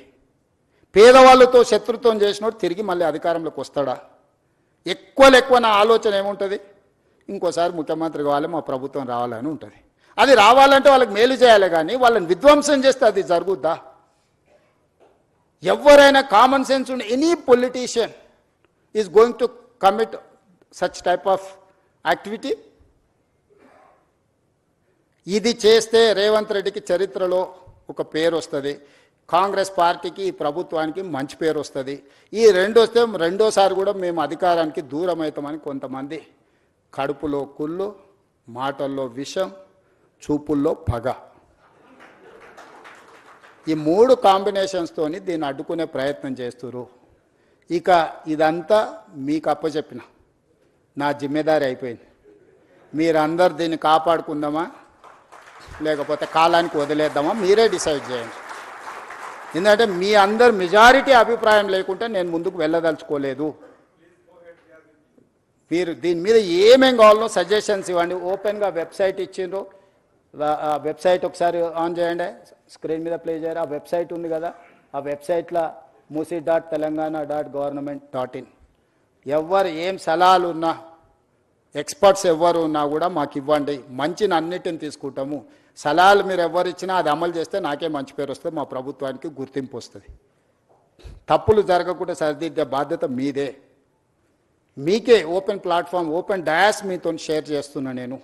పేదవాళ్ళతో శత్రుత్వం చేసినోడు తిరిగి మళ్ళీ అధికారంలోకి వస్తాడా? ఎక్కువ నా ఆలోచన ఏముంటుంది? ఇంకోసారి ముఖ్యమంత్రి కావాలి, మా ప్రభుత్వం రావాలని ఉంటుంది. అది రావాలంటే వాళ్ళకి మేలు చేయాలి, కానీ వాళ్ళని విధ్వంసం చేస్తే అది జరుగుద్దా? ఎవరైనా కామన్ సెన్స్ ఉన్న any politician is going to commit such type of activity? ఇది చేస్తే రేవంత్ రెడ్డికి చరిత్రలో ఒక పేరు వస్తుంది, కాంగ్రెస్ పార్టీకి ఈ ప్రభుత్వానికి మంచి పేరు వస్తుంది. ఈ రెండు వస్తే రెండోసారి కూడా మేము అధికారానికి దూరం అవుతామని కొంతమంది కడుపులో కుళ్ళు, మాటల్లో విషం, చూపుల్లో పగ, ఈ మూడు కాంబినేషన్స్తోని దీన్ని అడ్డుకునే ప్రయత్నం చేస్తున్నారు. ఇక ఇదంతా మీకు అప్పచెప్పిన నా జిమ్మెదారి అయిపోయింది. మీరందరు దీన్ని కాపాడుకుందామా లేకపోతే కాలానికి వదిలేద్దామా మీరే డిసైడ్ చేయండి. ఎందుకంటే మీ అందరు మెజారిటీ అభిప్రాయం లేకుంటే నేను ముందుకు వెళ్ళదలుచుకోలేదు. మీరు దీని మీద ఏమేం కావాలో సజెషన్స్ ఇవ్వండి. ఓపెన్గా వెబ్సైట్ ఇచ్చిండ్రు, ఆ వెబ్సైట్ ఒకసారి ఆన్ చేయండి, స్క్రీన్ మీద ప్లే చేయరు. ఆ వెబ్సైట్ ఉంది కదా, ఆ వెబ్సైట్లో musi.telangana.government.in ఎవరు ఏం సలహాలు ఉన్నా, ఎక్స్పర్ట్స్ ఎవరు ఉన్నా కూడా మాకు ఇవ్వండి. మంచిని అన్నిటిని తీసుకుంటాము. సలహాలు మీరు ఎవరు ఇచ్చినా అది అమలు చేస్తే నాకే మంచి పేరు వస్తుంది, మా ప్రభుత్వానికి గుర్తింపు వస్తుంది. తప్పులు జరగకుండా సరిదిద్దే బాధ్యత మీదే. మీకే ఓపెన్ ప్లాట్ఫామ్, ఓపెన్ డయాస్ మీతో షేర్ చేస్తున్నా నేను.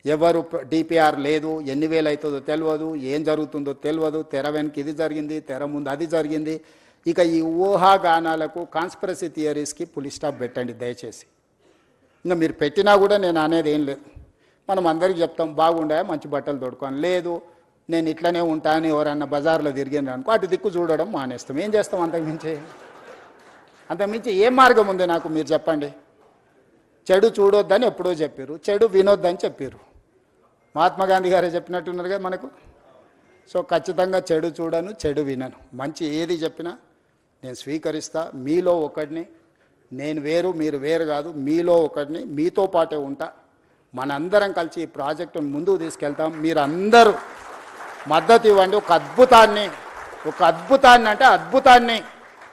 ఎవరు డిపిఆర్ లేదు, ఎన్ని వేలు అవుతుందో తెలియదు, ఏం జరుగుతుందో తెలియదు, తెర వెనక ఇది జరిగింది, తెర ముందు అది జరిగింది. ఇక ఈ ఊహాగానాలకు, కాన్స్పిరసీ థియరీస్కి పులి స్టాప్ పెట్టండి దయచేసి. ఇంకా మీరు పెట్టినా కూడా నేను అనేది ఏం లేదు. మనం అందరికీ చెప్తాం బాగుండే మంచి బట్టలు తోడుకోని, లేదు నేను ఇట్లనే ఉంటానని ఎవరన్నా బజార్లో తిరిగిండ్రు అనుకో అటు దిక్కు చూడడం మానేస్తాం. ఏం చేస్తాం అంతకుమించి ఏం మార్గం ఉంది నాకు మీరు చెప్పండి. చెడు చూడొద్దని ఎప్పుడో చెప్పారు, చెడు వినొద్దని చెప్పారు. మహాత్మా గాంధీ గారే చెప్పినట్టున్నారు కదా మనకు. సో ఖచ్చితంగా చెడు చూడను, చెడు వినను. మంచి ఏది చెప్పినా నేను స్వీకరిస్తా. మీలో ఒకడిని, నేను వేరు మీరు వేరు కాదు, మీలో ఒకడిని, మీతో పాటే ఉంటా. మనందరం కలిసి ఈ ప్రాజెక్టును ముందుకు తీసుకెళ్తాం. మీరందరూ మద్దతు ఇవ్వండి. ఒక అద్భుతాన్ని అంటే అద్భుతాన్ని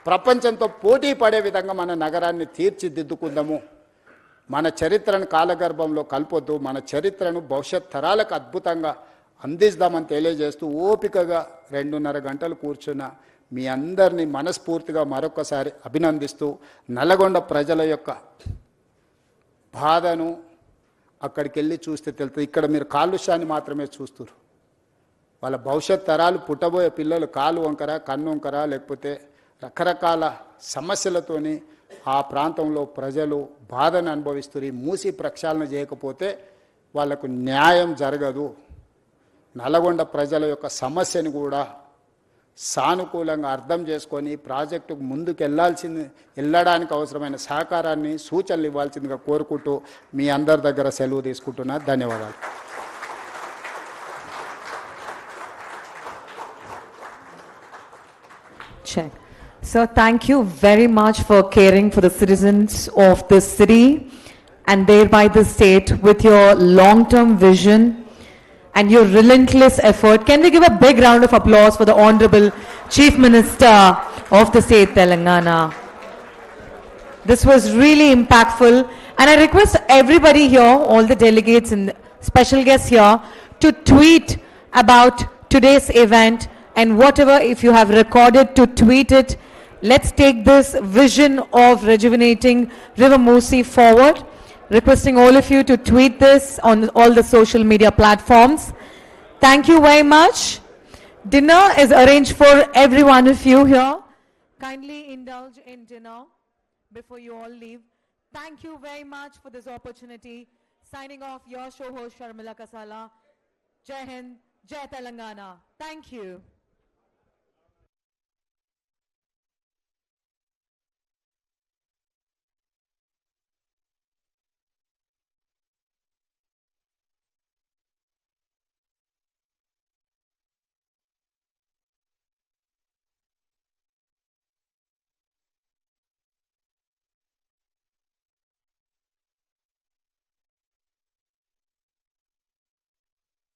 ప్రపంచంతో పోటీ పడే విధంగా మన నగరాన్ని తీర్చిదిద్దుకుందాము. మన చరిత్రను కాలగర్భంలో కలపొద్దు, మన చరిత్రను భవిష్యత్ తరాలకు అద్భుతంగా అందిస్తామని తెలియజేస్తూ ఓపికగా 2.5 గంటలు కూర్చున్న మీ అందరినీ మనస్ఫూర్తిగా మరొకసారి అభినందిస్తూ, నల్లగొండ ప్రజల యొక్క బాధను అక్కడికి వెళ్ళి చూస్తే తెలుస్తుంది. ఇక్కడ మీరు కాలుష్యాన్ని మాత్రమే చూస్తున్నారు. వాళ్ళ భవిష్యత్ తరాలు, పుట్టబోయే పిల్లలు కాలు వంకర, కన్ను వంకర, లేకపోతే రకరకాల సమస్యలతోని ఆ ప్రాంతంలో ప్రజలు బాధను అనుభవిస్తారు. ఈ మూసి ప్రక్షాళన చేయకపోతే వాళ్లకు న్యాయం జరగదు. నల్లగొండ ప్రజల యొక్క సమస్యను కూడా సానుకూలంగా అర్థం చేసుకొని ప్రాజెక్టుకు ముందుకు వెళ్ళడానికి అవసరమైన సహకారాన్ని, సూచనలు ఇవ్వాల్సిందిగా కోరుకుంటూ మీ అందరి దగ్గర సెలవు తీసుకుంటున్నా. ధన్యవాదాలు. Check. Sir, thank you very much for caring for the citizens of this city and thereby the state with your long-term vision and your relentless effort. Can we give a big round of applause for the Honorable Chief Minister of the state, Telangana? This was really impactful, and I request everybody here, all the delegates and special guests here, to tweet about today's event, and whatever, if you have recorded, to tweet it. Let's take this vision of rejuvenating River Musi forward. Requesting all of you to tweet this on all the social media platforms. Thank you very much. Dinner is arranged for every one of you here. Kindly indulge in dinner before you all leave. Thank you very much for this opportunity. Signing off, your show host Sharmila Kasala. Jai Hind, Jai Telangana. Thank you.